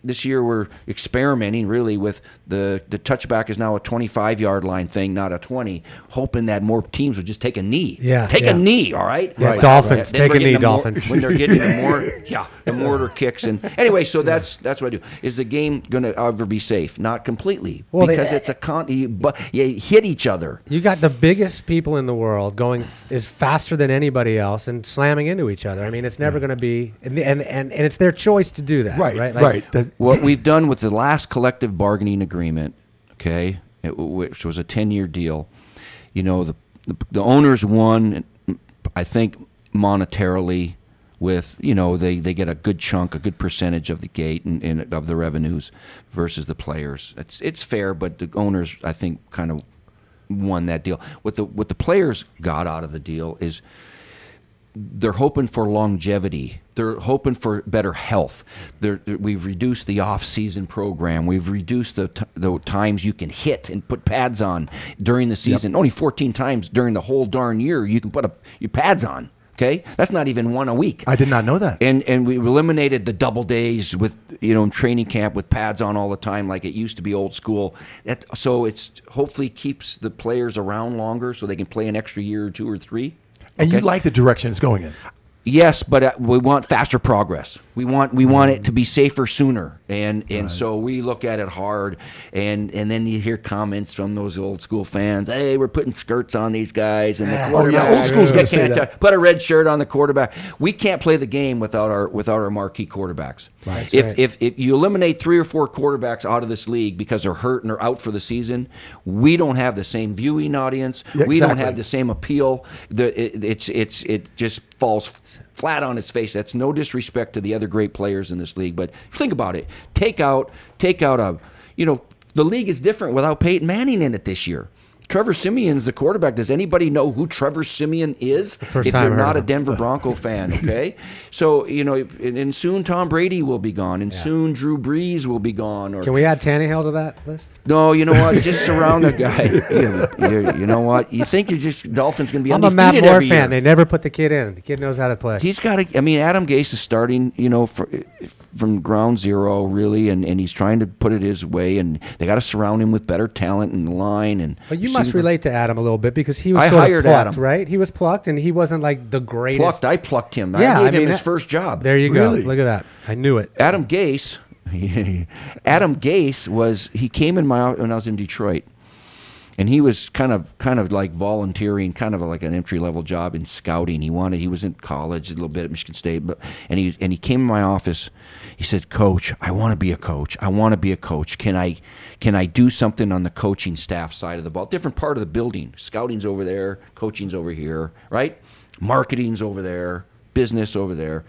this year we're experimenting really with the touchback is now a 25-yard line thing, not a 20, hoping that more teams would just take a knee. Yeah, take a knee, all right? Yeah, Dolphins, take a knee, Dolphins. When they're getting the mortar kicks. And anyway, so that's what I do. Is the game going to ever be safe? Not completely, because it's you hit each other. You got the biggest people in the world going is faster than anybody else and slamming into each other. I mean, it's never going to be, and it's their choice to do that. Right, right. Like, what we've done with the last collective bargaining agreement, okay, which was a 10-year deal, you know, the owners won, I think, monetarily with, you know, they get a good chunk, a good percentage of the gate and of the revenues versus the players. It's fair, but the owners, I think, kind of won that deal. What the players got out of the deal is they're hoping for longevity. They're hoping for better health. We've reduced the off-season program. We've reduced the times you can hit and put pads on during the season. Yep. Only 14 times during the whole darn year you can put your pads on. Okay, that's not even one a week. I did not know that. And we eliminated the double days with, you know, in training camp with pads on all the time like it used to be old school. So it's hopefully keeps the players around longer so they can play an extra year or 2 or 3. And you like the direction it's going in? Yes, but we want faster progress. We want it to be safer sooner, and so we look at it hard, and then you hear comments from those old school fans. Hey, we're putting skirts on these guys, and the quarterback. Old school's gonna say that. Put a red shirt on the quarterback. We can't play the game without our marquee quarterbacks. Right. If you eliminate 3 or 4 quarterbacks out of this league because they're hurt and are out for the season, we don't have the same viewing audience. Yeah, we don't have the same appeal. It just falls flat on its face. That's no disrespect to the other great players in this league, but think about it. Take out a, you know, the league is different without Peyton Manning in it this year. Trevor Simeon's the quarterback. Does anybody know who Trevor Simeon is? If you're not a Denver Bronco fan, okay? So, you know, and soon Tom Brady will be gone, and soon Drew Brees will be gone. Can we add Tannehill to that list? No, you know what? Just surround the guy. You know what? You think Dolphins going to be undefeated every year. I'm a Matt Moore fan. They never put the kid in. The kid knows how to play. He's got to, I mean, Adam Gase is starting, you know, from ground zero, really, and he's trying to put it his way, and they got to surround him with better talent in the line. But you must relate to Adam a little bit because he was sort of plucked, right? He was plucked, and he wasn't like the greatest. I plucked him. Yeah, I gave him his first job. There you go. Look at that. I knew it. Adam Gase he came in when I was in Detroit, and he was kind of like volunteering, kind of like an entry-level job in scouting. He was in college a little bit at Michigan State, and he came in my office. He said, "Coach, I want to be a coach. I want to be a coach. Can I do something on the coaching staff side of the ball? Different part of the building. Scouting's over there, coaching's over here, right? Marketing's over there, business over there."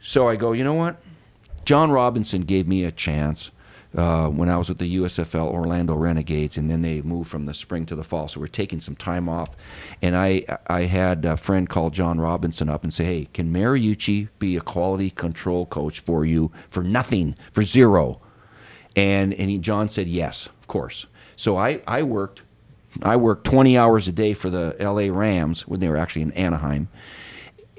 So I go, you know what? John Robinson gave me a chance when I was with the USFL Orlando Renegades, and then they moved from the spring to the fall. So we're taking some time off, and I had a friend call John Robinson up and say, "Hey, can Mariucci be a quality control coach for you for nothing, for zero?" And John said yes, of course. So I worked 20 hours a day for the LA Rams when they were actually in Anaheim,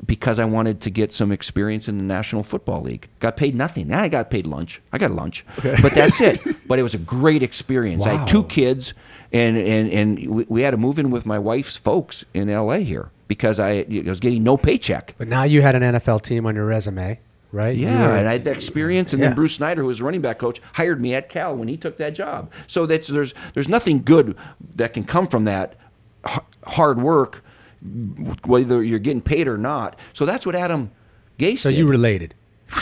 because I wanted to get some experience in the National Football League. Got paid nothing. I got paid lunch. I got lunch. Okay. But that's it. But it was a great experience. Wow. I had 2 kids, and we had to move in with my wife's folks in L.A. here because I was getting no paycheck. But now you had an NFL team on your resume, right? Yeah, and I had that experience. And then Bruce Snyder, who was running back coach, hired me at Cal when he took that job. So there's nothing good that can come from that hard work, whether you're getting paid or not. So that's what Adam Gase did. So you related.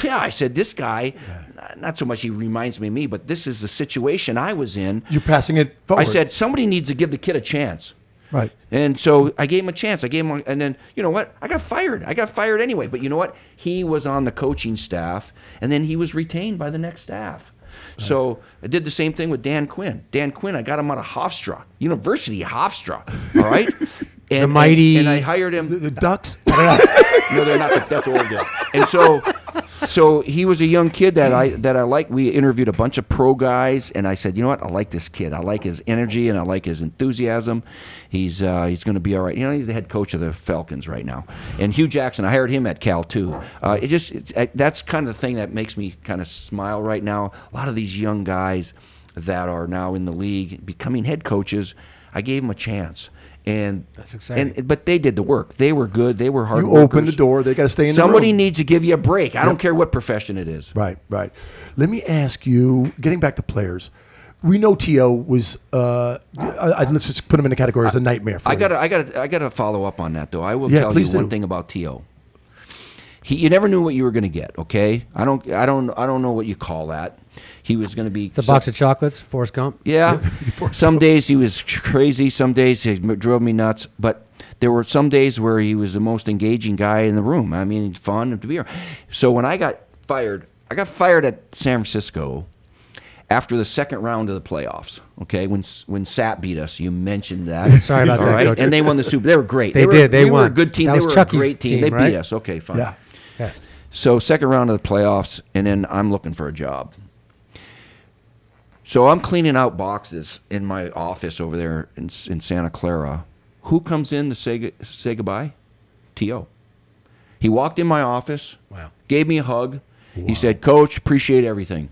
Yeah, I said, this guy, not so much he reminds me of me, but this is the situation I was in. You're passing it forward. I said, somebody needs to give the kid a chance. Right. And so I gave him a chance. And then, you know what? I got fired. I got fired anyway. But you know what? He was on the coaching staff, and then he was retained by the next staff. So I did the same thing with Dan Quinn. Dan Quinn, I got him out of Hofstra, University of Hofstra, all right? And, The mighty- and I hired him. The Ducks. No, they're not. That's Oregon. And so he was a young kid that I liked. We interviewed a bunch of pro guys, and I said, you know what? I like this kid. I like his energy, and I like his enthusiasm. He's going to be all right. You know, he's the head coach of the Falcons right now. And Hugh Jackson, I hired him at Cal too. That's kind of the thing that makes me kind of smile right now. A lot of these young guys that are now in the league becoming head coaches, I gave them a chance. And That's exciting. But they did the work. They were good. They were hard You workers. open the door. They got to stay in Somebody the room. needs to give you a break. I don't care what profession it is. Right, right. Let me ask you, getting back to players, we know T.O. was, let's just put him in the category as a nightmare for I you. gotta follow up on that though. I will Yeah, tell you please do. one thing about T.O. You never knew what you were going to get. Okay, I don't know what you call that. He was going to be. It's a box of chocolates, Forrest Gump. Yeah. Some days he was crazy. Some days he drove me nuts. But there were some days where he was the most engaging guy in the room. I mean, fun to be here. So when I got fired at San Francisco after the second round of the playoffs. Okay, when Sat beat us, you mentioned that. Sorry about All that, right? Coach. And they won the Super. They were great. They were won. a good team. That They was were Chucky's a great team. team, They right? beat us. Okay, fine. Yeah. Yeah. So second round of the playoffs, and then I'm looking for a job. So I'm cleaning out boxes in my office over there in Santa Clara. Who comes in to say goodbye? T.O. He walked in my office, Wow. gave me a hug. He said, "Coach, appreciate everything."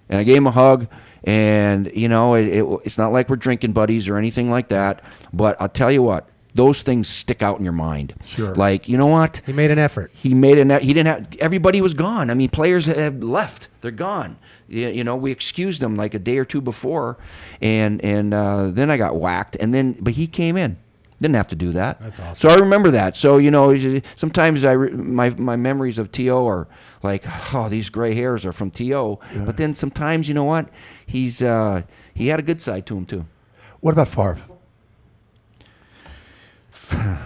And I gave him a hug, and, you know, it's not like we're drinking buddies or anything like that, but I'll tell you what, those things stick out in your mind. Sure. Like, you know what? He made an effort. He didn't have, everybody was gone. I mean, players have left. They're gone. You know, we excused them like a day or two before, and then I got whacked, but he came in. Didn't have to do that. That's awesome. So I remember that. So, you know, sometimes my memories of T.O. are like, oh, these gray hairs are from T.O. Yeah. But then sometimes, you know what? He had a good side to him too. What about Favre?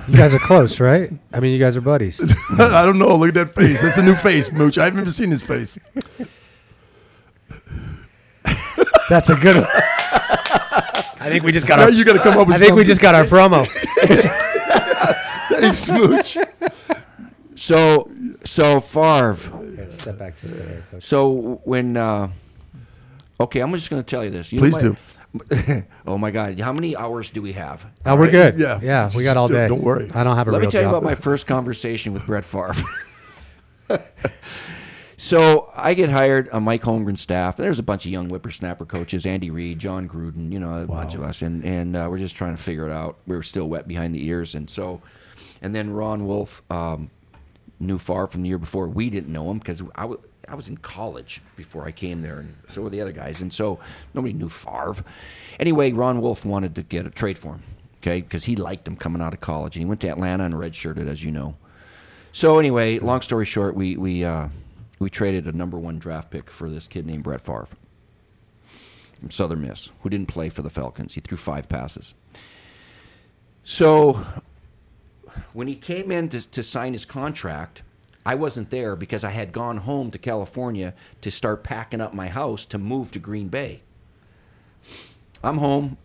You guys are close, right? I mean, you guys are buddies. I don't know. Look at that face. That's a new face, Mooch. I've never seen his face. That's a good one. I think we just got Now our. you got to come up with I think we something. just got our promo. Thanks, Mooch. So Favre. Step back just a hair, Coach. So when, okay, I'm just going to tell you this. Please do. Oh my God, how many hours do we have? Oh, we're good. Yeah. Yeah, we got all day. Don't worry. I don't have a Let real me tell you job. about my first conversation with Brett Favre. So I get hired on Mike Holmgren's staff. There's a bunch of young whippersnapper coaches, Andy Reid, John Gruden, you know, a bunch of us, and we're just trying to figure it out. We were still wet behind the ears, and then Ron Wolf knew Favre from the year before. We didn't know him because I was in college before I came there, and so were the other guys, and so nobody knew Favre. Anyway, Ron Wolf wanted to get a trade for him, okay, because he liked him coming out of college, and he went to Atlanta and redshirted, as you know. So anyway, long story short, we traded a #1 draft pick for this kid named Brett Favre from Southern Miss, who didn't play for the Falcons. He threw 5 passes. So when he came in to sign his contract, I wasn't there because I had gone home to California to start packing up my house to move to Green Bay. I'm home,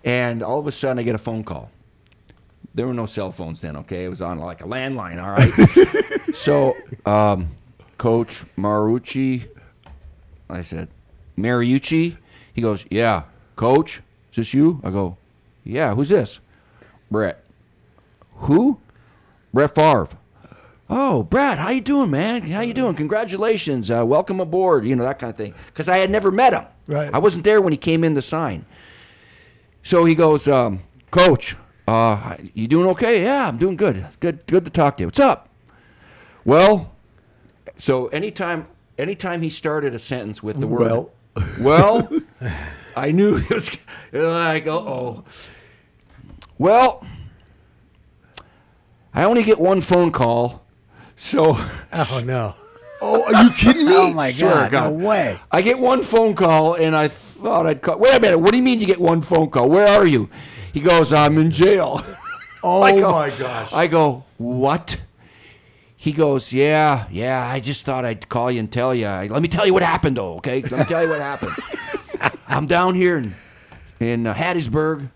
and all of a sudden I get a phone call. There were no cell phones then, okay? It was on like a landline, all right? So, Coach Mariucci, I said, Mariucci? He goes, yeah. Coach, is this you? I go, yeah, who's this? Brett. Who? Brett Favre. Oh, Brett, how you doing, man? How you doing? Congratulations. Welcome aboard, you know, that kind of thing. Because I had never met him. Right. I wasn't there when he came in to sign. So he goes, Coach, you doing okay? Yeah, I'm doing good. Good to talk to you. What's up? Well, so anytime he started a sentence with the word, well, I knew it was like, uh-oh. Well, I only get one phone call, so. Oh no! Oh, are you kidding me? Oh my Swear to God! No way! I get one phone call, and I thought I'd call. Wait a minute. What do you mean you get one phone call? Where are you? He goes, I'm in jail. Oh my gosh. I go, what? He goes, yeah, I just thought I'd call you and tell you. Let me tell you what happened, though, okay? Let me tell you what happened. I'm down here in Hattiesburg,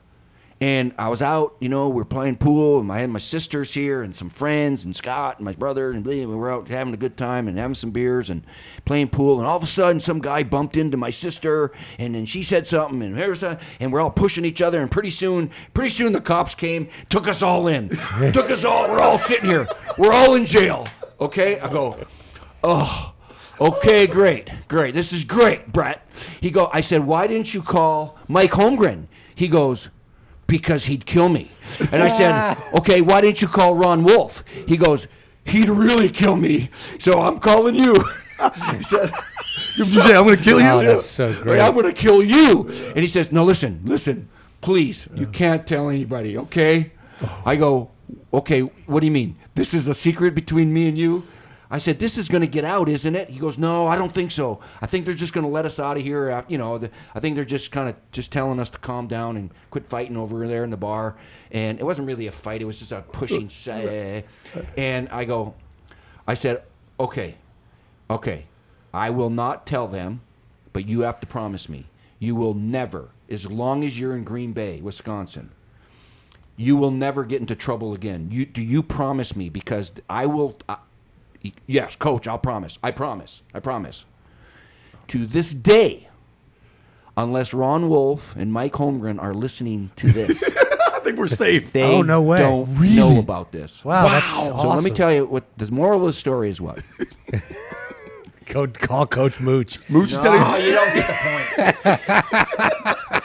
and I was out, we're playing pool, and I had my sisters here and some friends and Scott and my brother, and we were out having a good time and having some beers and playing pool, and all of a sudden some guy bumped into my sister, and then she said something, and we're all pushing each other, and pretty soon the cops came, took us all in. We're all sitting here. We're all in jail, okay? I go, oh, okay, great. This is great, Brett. I said, why didn't you call Mike Holmgren? He goes, because he'd kill me. And I said, okay, why didn't you call Ron Wolf? He goes, he'd really kill me, so I'm calling you. He said, I'm going to kill you. Oh, that's so great. I'm going to kill you. And he says, no, listen, please, you can't tell anybody, okay? I go, okay, what do you mean? This is a secret between me and you? I said, this is going to get out, isn't it? He goes, no, I don't think so. I think they're just going to let us out of here. I think they're just kind of just telling us to calm down and quit fighting over there in the bar. And it wasn't really a fight. It was just a pushing. And I said, okay, I will not tell them, but you have to promise me. You will never, as long as you're in Green Bay, Wisconsin, you will never get into trouble again. Do you promise me? Because I will... yes, Coach, I'll promise. I promise. To this day, unless Ron Wolf and Mike Holmgren are listening to this, I think we're safe. they Oh, no way. don't Really? know about this. Wow, that's awesome. So let me tell you what the moral of the story is. What? Call Coach Mooch. Mooch is No, telling you don't get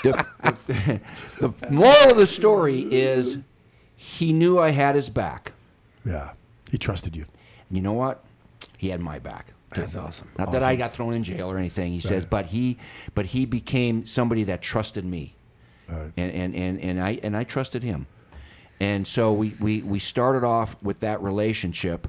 the point. The moral of the story is he knew I had his back. Yeah, he trusted you. And you know what? He had my back. That's awesome. Not that I got thrown in jail or anything. He says, but he became somebody that trusted me, Right. and I trusted him, and so we started off with that relationship.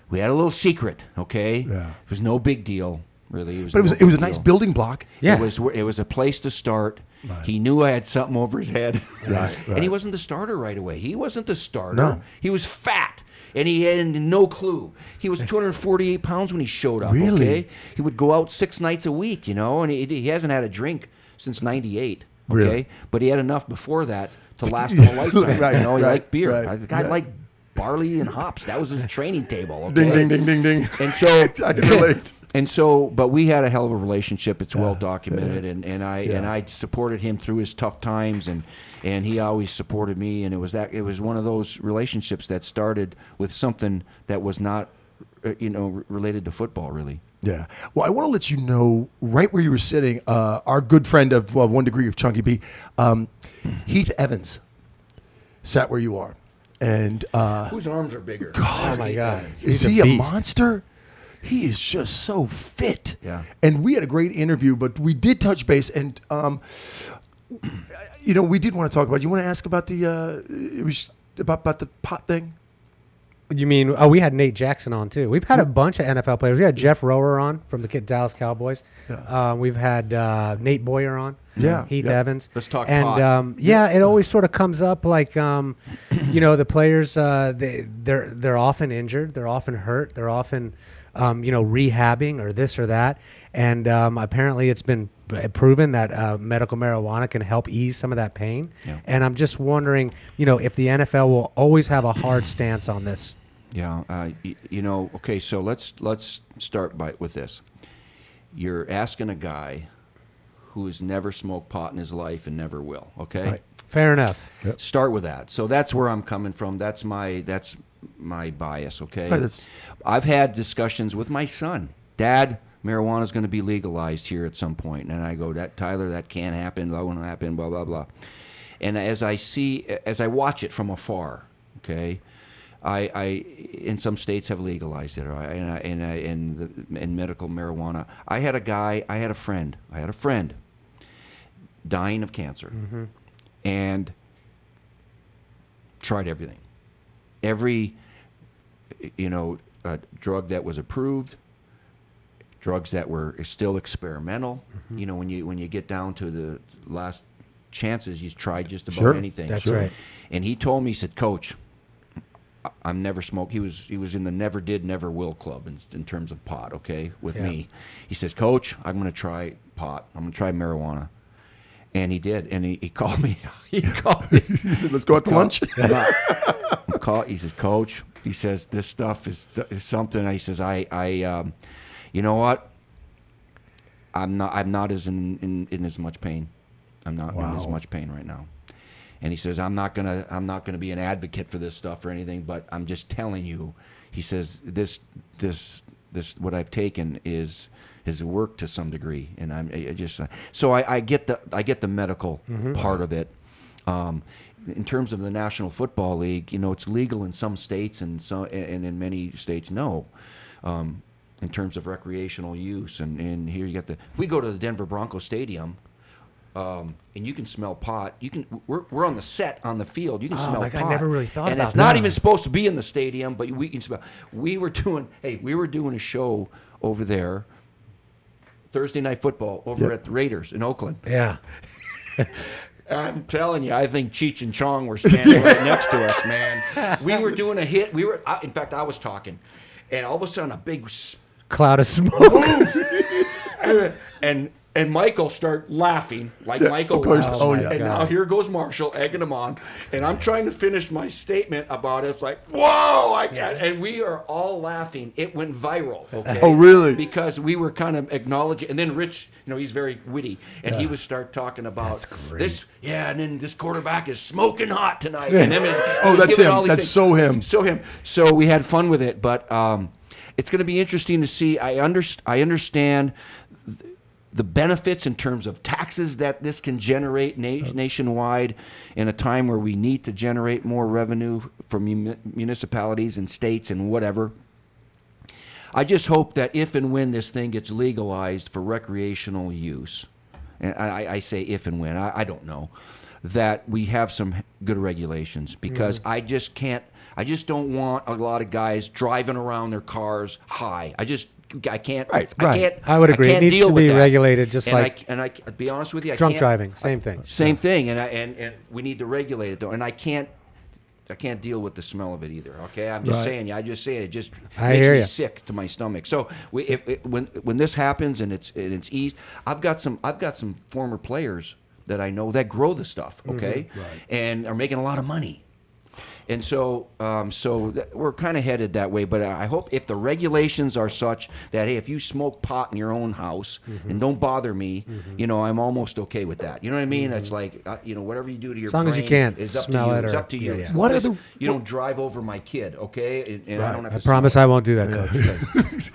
We had a little secret, okay? Yeah. It was no big deal, really. But it was a nice building block. Yeah. It was a place to start. Right. He knew I had something over his head, Right. and he wasn't the starter right away. He wasn't the starter. No. He was fat. And he had no clue. He was 248 pounds when he showed up. Really? Okay? He would go out 6 nights a week, and he hasn't had a drink since '98. Okay, Really? but he had enough before that to last him a lifetime. Right, He right, liked beer. right, The guy yeah. liked barley and hops. That was his training table. Okay? Ding, ding, ding, ding, ding. And so I can relate. And so, but we had a hell of a relationship. It's well documented, and I supported him through his tough times, and he always supported me. And it was one of those relationships that started with something that was not, related to football, really. Yeah. Well, I want to let you know right where you were sitting. Our good friend of 1 degree of Chunky B, Heath Evans, sat where you are, and Whose arms are bigger? Oh, my God. is He's a he a beast. monster? He is just so fit. Yeah. And we had a great interview, but we did touch base, and we did want to talk about. You want to ask about it was about the pot thing? You mean, we had Nate Jackson on, too. We've had a bunch of NFL players. We had Jeff Rower on from the Dallas Cowboys. Yeah. We've had Nate Boyer on. Yeah, Heath yeah. Evans. Let's talk and, pot. it always sort of comes up like, the players, they're often injured. They're often hurt. They're often, rehabbing or this or that. And apparently it's been proven that medical marijuana can help ease some of that pain. Yeah. And I'm just wondering, if the NFL will always have a hard stance on this. Yeah. Okay. So let's start with this. You're asking a guy who has never smoked pot in his life and never will. Okay. Right. Fair enough. Start with that. So that's where I'm coming from. That's my bias. Okay. Right, I've had discussions with my son. Dad, marijuana is going to be legalized here at some point, and I go, Tyler, that can't happen. That won't happen. Blah blah blah. And as I watch it from afar, okay, I in some states have legalized it, and medical marijuana. I had a friend dying of cancer, and tried everything, every drug that was approved, drugs that were still experimental. When you get down to the last chances. He's tried just about Sure. anything. That's right. And he told me, he said, Coach, I'm never smoked. He was in the never did, never will club in terms of pot, okay, with me. He says, Coach, I'm going to try pot. I'm going to try marijuana. And he did. And he called me. He called me. Let's go out to lunch. He says, Coach, he says, this stuff is something. He says, you know what? I'm not as in as much pain. I'm not in as much pain right now. And he says, I'm not gonna be an advocate for this stuff or anything, but I'm just telling you. He says, this what I've taken is work to some degree, and I get the medical part of it. In terms of the National Football League, it's legal in some states and in many states no. In terms of recreational use, and here you got we go to the Denver Broncos Stadium. And you can smell pot. We're on the set on the field. You can smell pot. I never really thought and about it's not that. even supposed to be in the stadium, but we can smell. We were doing a show over there, Thursday Night Football over at the Raiders in Oakland. Yeah. I'm telling you, I think Cheech and Chong were standing right next to us, man. We were doing a hit. In fact, I was talking, and all of a sudden, a big Cloud of smoke. and Michael start laughing like Michael. Of course. Laughs. Oh, yeah. And now here goes Marshall egging him on, and I'm trying to finish my statement about it. It's like, whoa! And we are all laughing. It went viral. Okay. Oh, really? Because we were kind of acknowledging, and then Rich, he's very witty, and he would start talking about this. Yeah, and then this quarterback is smoking hot tonight. And then that's him. That's so him. So him. So we had fun with it, but it's going to be interesting to see. I understand the benefits in terms of taxes that this can generate nationwide in a time where we need to generate more revenue from municipalities and states and whatever. I just hope that if and when this thing gets legalized for recreational use, and I say if and when, I don't know, that we have some good regulations, because I just don't want a lot of guys driving around their cars high. I can't. Right. I would agree. It needs to be regulated, just and I be honest with you, drunk driving. Same thing. Same thing. And we need to regulate it though. And I can't deal with the smell of it either. Okay, I'm just saying. I just say it just makes me sick to my stomach. So when this happens and it's eased, I've got some former players that I know that grow the stuff. Okay, and are making a lot of money. And so, we're kind of headed that way. But I hope if the regulations are such that, hey, if you smoke pot in your own house and don't bother me, I'm almost okay with that. You know what I mean? It's like, whatever you do to your brain, as long as you can't is up smell to you. it. It's up to you. Yeah. What are the? You don't drive over my kid, okay? And I don't have to I promise I won't do that, Coach.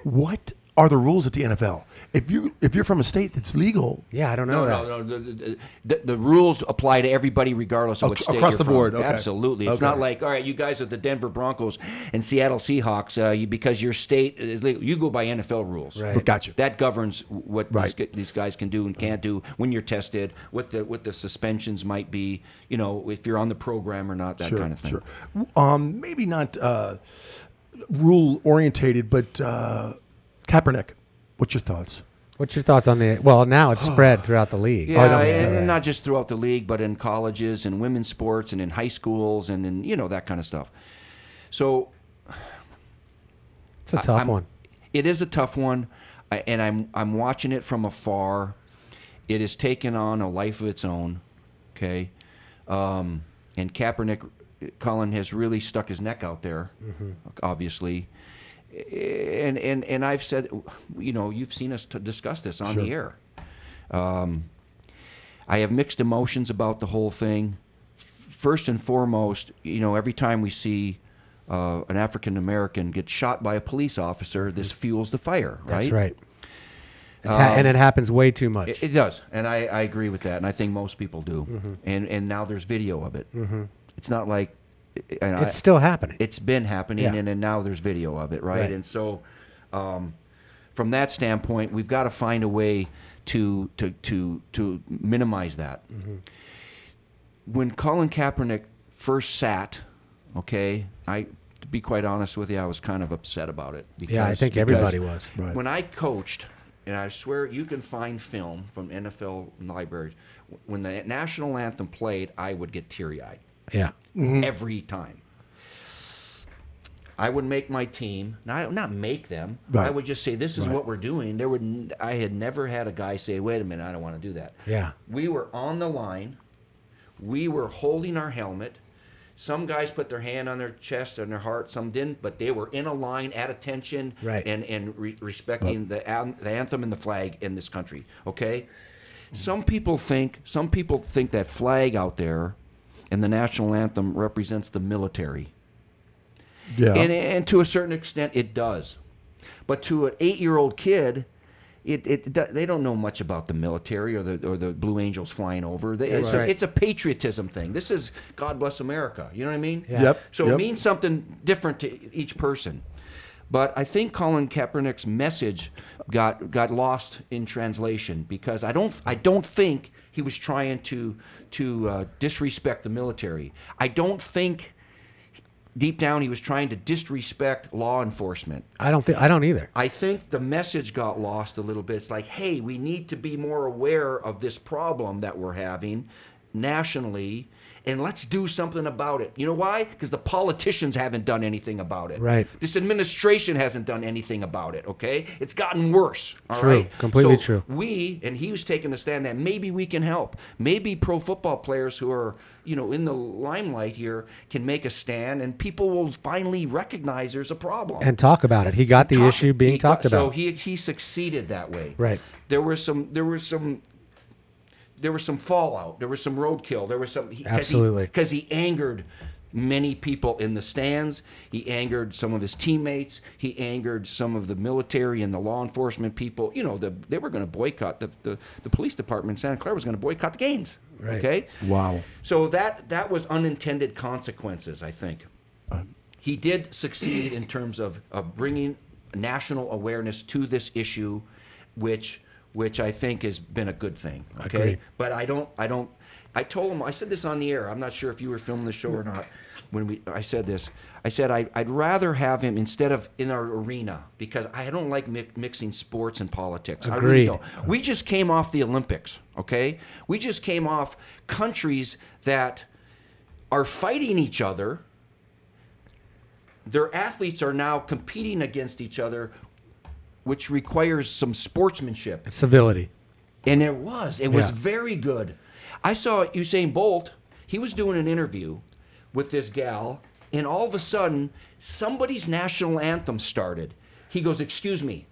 What are the rules at the NFL? If you're from a state that's legal, Yeah, I don't know that. No. The rules apply to everybody regardless of what state across you're the from. board, okay. Absolutely. It's not like, all right, you guys are the Denver Broncos and Seattle Seahawks, because your state is legal. You go by NFL rules. Right. Gotcha. That governs what these guys can do and can't do when you're tested, what the suspensions might be, if you're on the program or not, that kind of thing. Sure. Maybe not rule orientated, but Kaepernick. What's your thoughts? What's your thoughts on the? Well, now it's spread throughout the league. Yeah, and not just throughout the league, but in colleges and women's sports and in high schools and in that kind of stuff. So It's a tough one. It is a tough one, and I'm watching it from afar. It has taken on a life of its own. Okay, and Kaepernick, Colin, has really stuck his neck out there. Obviously. And I've said, you've seen us discuss this on the air. I have mixed emotions about the whole thing. First and foremost, every time we see an African American get shot by a police officer, this fuels the fire, right? That's right. And it happens way too much. It does, and I agree with that, and I think most people do. And now there's video of it. It's not like. It's still happening. It's been happening, and now there's video of it, right? And so, from that standpoint, we've got to find a way to minimize that. When Colin Kaepernick first sat, to be quite honest with you, I was kind of upset about it. I think everybody was. When I coached, and I swear you can find film from NFL libraries. When the national anthem played, I would get teary-eyed Yeah. every time. I would make my team, not make them. Right. I would just say, "This is Right. what we're doing." I had never had a guy say, "Wait a minute, I don't want to do that." Yeah. We were on the line. We were holding our helmet. Some guys put their hand on their chest and their heart. Some didn't, but they were in a line at attention Right. and respecting the anthem and the flag in this country. Okay. Some people think that flag out there and the national anthem represents the military. Yeah. And to a certain extent, it does. But to an 8-year-old kid, they don't know much about the military or the Blue Angels flying over. It's a patriotism thing. This is God bless America. You know what I mean? Yeah. Yep. So it means something different to each person. But I think Colin Kaepernick's message got lost in translation because I don't think he was trying to disrespect the military. I don't think deep down he was trying to disrespect law enforcement. I don't either. I think the message got lost a little bit. It's like, hey, we need to be more aware of this problem that we're having nationally, and let's do something about it. You know why? Because the politicians haven't done anything about it. Right. This administration hasn't done anything about it, okay? It's gotten worse, all True. right? Completely So true. and he was taking a stand that maybe we can help. Maybe pro football players who are, in the limelight here can make a stand, and people will finally recognize there's a problem. And talk about it. He got the issue being talked about. So he succeeded that way. Right. There was some fallout. There was some roadkill. There was some Absolutely. because he angered many people in the stands. He angered some of his teammates. He angered some of the military and the law enforcement people. They were going to boycott the police department in Santa Clara was going to boycott the games. Right. Okay. Wow. So that was unintended consequences, I think. He did succeed in terms of bringing national awareness to this issue, which I think has been a good thing. Okay. Agreed. But I told him, I said this on the air. I'm not sure if you were filming the show or not. I said this. I said I'd rather have him instead of in our arena because I don't like mixing sports and politics. I really Agreed. don't. We just came off the Olympics, okay? We just came off countries that are fighting each other. Their athletes are now competing against each other, which requires some sportsmanship. Civility. And it was very good. I saw Usain Bolt. He was doing an interview with this gal, and all of a sudden, somebody's national anthem started. He goes, "Excuse me,"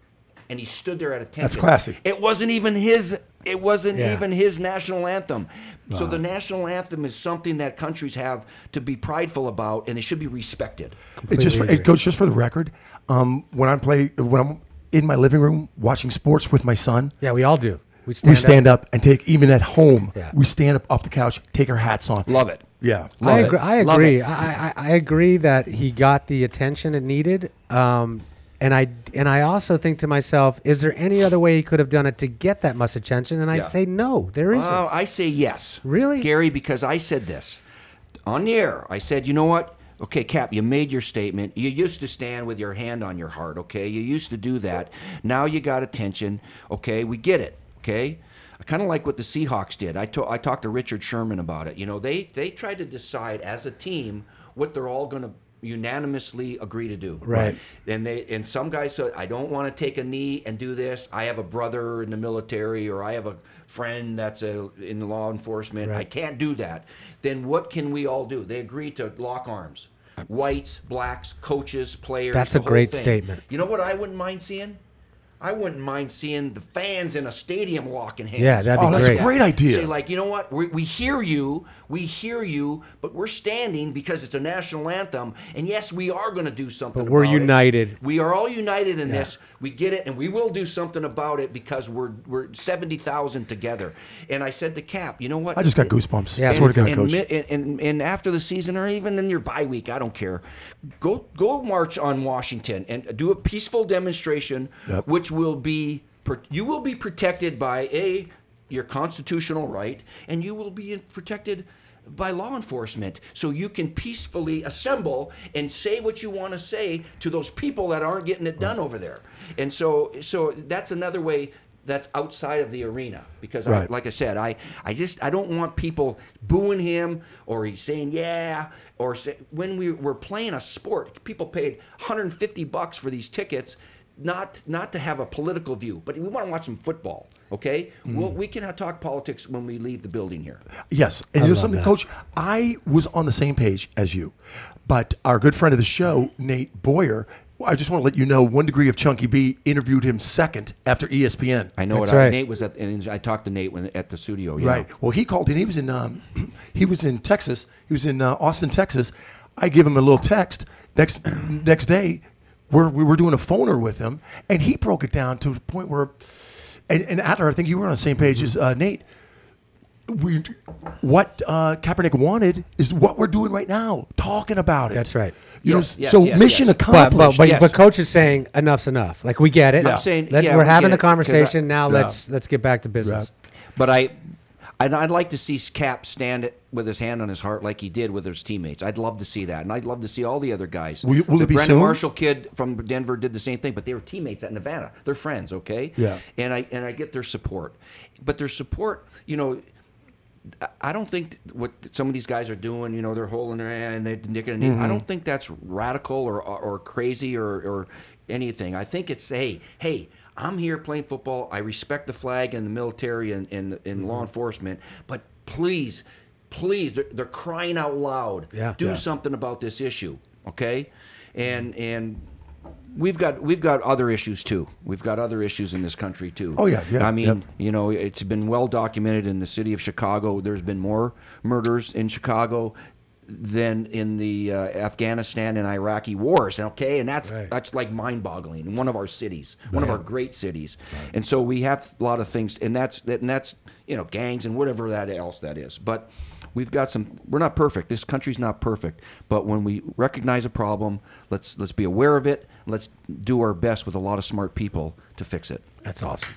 and he stood there at attention. That's classy. It wasn't even his. It wasn't Yeah. even his national anthem. So the national anthem is something that countries have to be prideful about, and it should be respected. It goes just for the record. When I'm in my living room watching sports with my son, Yeah, we all do. We we stand up and take, even at home, Yeah. we stand up off the couch, take our hats on. Love it. Yeah. I Love agree. it. I Love agree. it. I agree that he got the attention it needed. And I also think to myself, is there any other way he could have done it to get that much attention? And I Yeah. say no, there isn't. Well, I say yes. Really? Gary, because I said this on the air. I said, you know what? Okay, Cap, you made your statement. You used to stand with your hand on your heart, okay? You used to do that. Now you got attention, okay? We get it, okay? I kind of like what the Seahawks did. I talked to Richard Sherman about it. They tried to decide as a team what they're all going to unanimously agree to do. Right. And some guys said, I don't want to take a knee and do this. I have a brother in the military, or I have a friend that's in law enforcement. Right. I can't do that. Then what can we all do? They agreed to lock arms. Whites, blacks, coaches, players. That's the a whole great thing. statement. You know what I wouldn't mind seeing? I wouldn't mind seeing the fans in a stadium locking hands. Yeah, that'd be That's great. a great idea. Say, like, you know what? We hear you, but we're standing because it's a national anthem. And yes, we are going to do something But we're about it. united. We are all united in this. We get it, and we will do something about it because we're 70,000 together. And I said to Cap, you know what? I just got goosebumps. Yeah, I swear to God, and, Coach. and after the season, or even in your bye week, I don't care. Go march on Washington and do a peaceful demonstration, Yep. which will be you will be protected by your constitutional right, and you will be protected by law enforcement, so you can peacefully assemble and say what you want to say to those people that aren't getting it done over there. And so that's another way that's outside of the arena, because Right. like I said, I don't want people booing him or he's saying or when we were playing a sport, people paid $150 for these tickets, not to have a political view, but we want to watch some football. Okay, well, we can talk politics when we leave the building here. Yes, and you know love something, that. Coach? I was on the same page as you, but our good friend of the show, Nate Boyer, I just want to let you know, 1 Degree of Chunky B interviewed him second after ESPN. I know That's it. right. Nate was and I talked to Nate at the studio. Yeah. Right. Well, he called in. He was in Texas. He was in Austin, Texas. I give him a little text. Next day, we were doing a phoner with him, and he broke it down to the point where, and Adler, I think you were on the same page as Nate. What Kaepernick wanted is what we're doing right now, talking about it. That's right. You Yes, know, yes, so yes, mission yes. accomplished. But coach is saying enough's enough. Like, we get it. I'm saying, we're we having get the it, 'cause conversation now. Yeah. Let's get back to business. But I'd like to see Cap stand with his hand on his heart like he did with his teammates. I'd love to see that, and I'd love to see all the other guys. Will it the be Brandon soon? Marshall kid from Denver did the same thing, but they were teammates at Nevada. They're friends, okay? Yeah. And I get their support, but their support, you know, I don't think what some of these guys are doing, you know, they're holding their hand and they're nicking a knee. I don't think that's radical or crazy or anything. I think it's, hey, I'm here playing football. I respect the flag and the military and law enforcement, but please, they're crying out loud. Yeah. Do Yeah. something about this issue, okay? And we've got other issues too. We've got other issues in this country too. Oh, yeah, yeah, I mean, yep. you know, it's been well documented in the city of Chicago. There's been more murders in Chicago than in the Afghanistan and Iraqi wars. Okay, and that's like mind-boggling in one of our cities, one of our great cities. And so we have a lot of things, and that's you know, gangs and whatever else that is. But we've got some. We're not perfect. This country's not perfect. But when we recognize a problem, let's be aware of it. Let's do our best with a lot of smart people to fix it. That's awesome.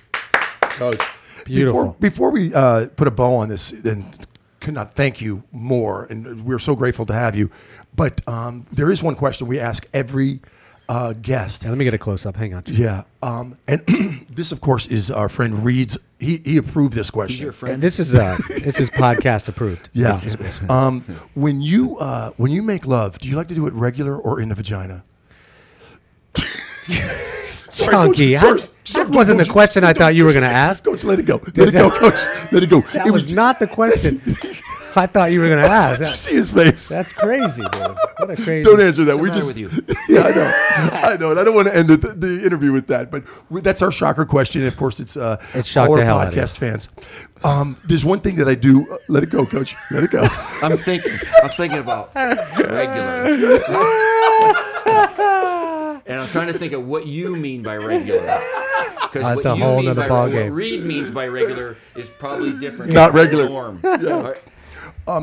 Coach, Beautiful. Before we put a bow on this, and could not thank you more, and we're so grateful to have you. But there is one question we ask every guest. Let me get a close up. Hang on. Yeah, and this, of course, is our friend Reed's. He approved this question. He's your friend. This is podcast approved. Yeah. When you make love, do you like to do it regular or in the vagina? Chunky. Sorry, That wasn't the question I thought you were going to ask. Coach, let it go. Let it go, Coach. Let it go. That was not the question I thought you were going to ask. Did you see his face? That's crazy, dude. What a crazy. Don't answer that. What's We the just. matter with Yeah, I know, and I don't want to end the interview with that. But that's our shocker question. And of course, it's shocked all the our hell out of you. podcast fans. There's one thing that I do. Let it go, Coach. Let it go. I'm thinking about regular. And I'm trying to think of what you mean by regular. Because That's what a you whole mean nother by ball what game. Reed means by regular is probably different. Not than the regular. norm. Yeah.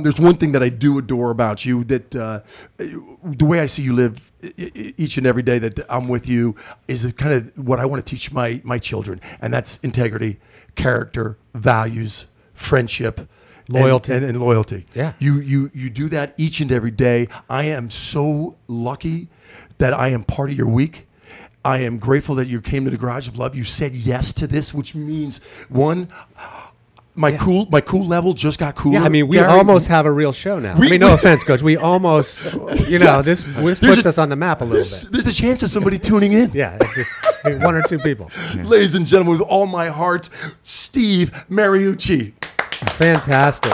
There's one thing that I do adore about you, that the way I see you live each and every day that I'm with you is kind of what I want to teach my children, and that's integrity, character, values, friendship, Loyalty. and loyalty. Yeah. You do that each and every day. I am so lucky that I am part of your week. I am grateful that you came to the Garage of Love. You said yes to this, which means one. My cool level just got cooler. Yeah, I mean, we Gary, almost have a real show now. I mean, no offense, Coach. We almost, this puts us on the map a little bit. There's a chance of somebody tuning in. Yeah, it's one or two people. Ladies and gentlemen, with all my heart, Steve Mariucci. Fantastic.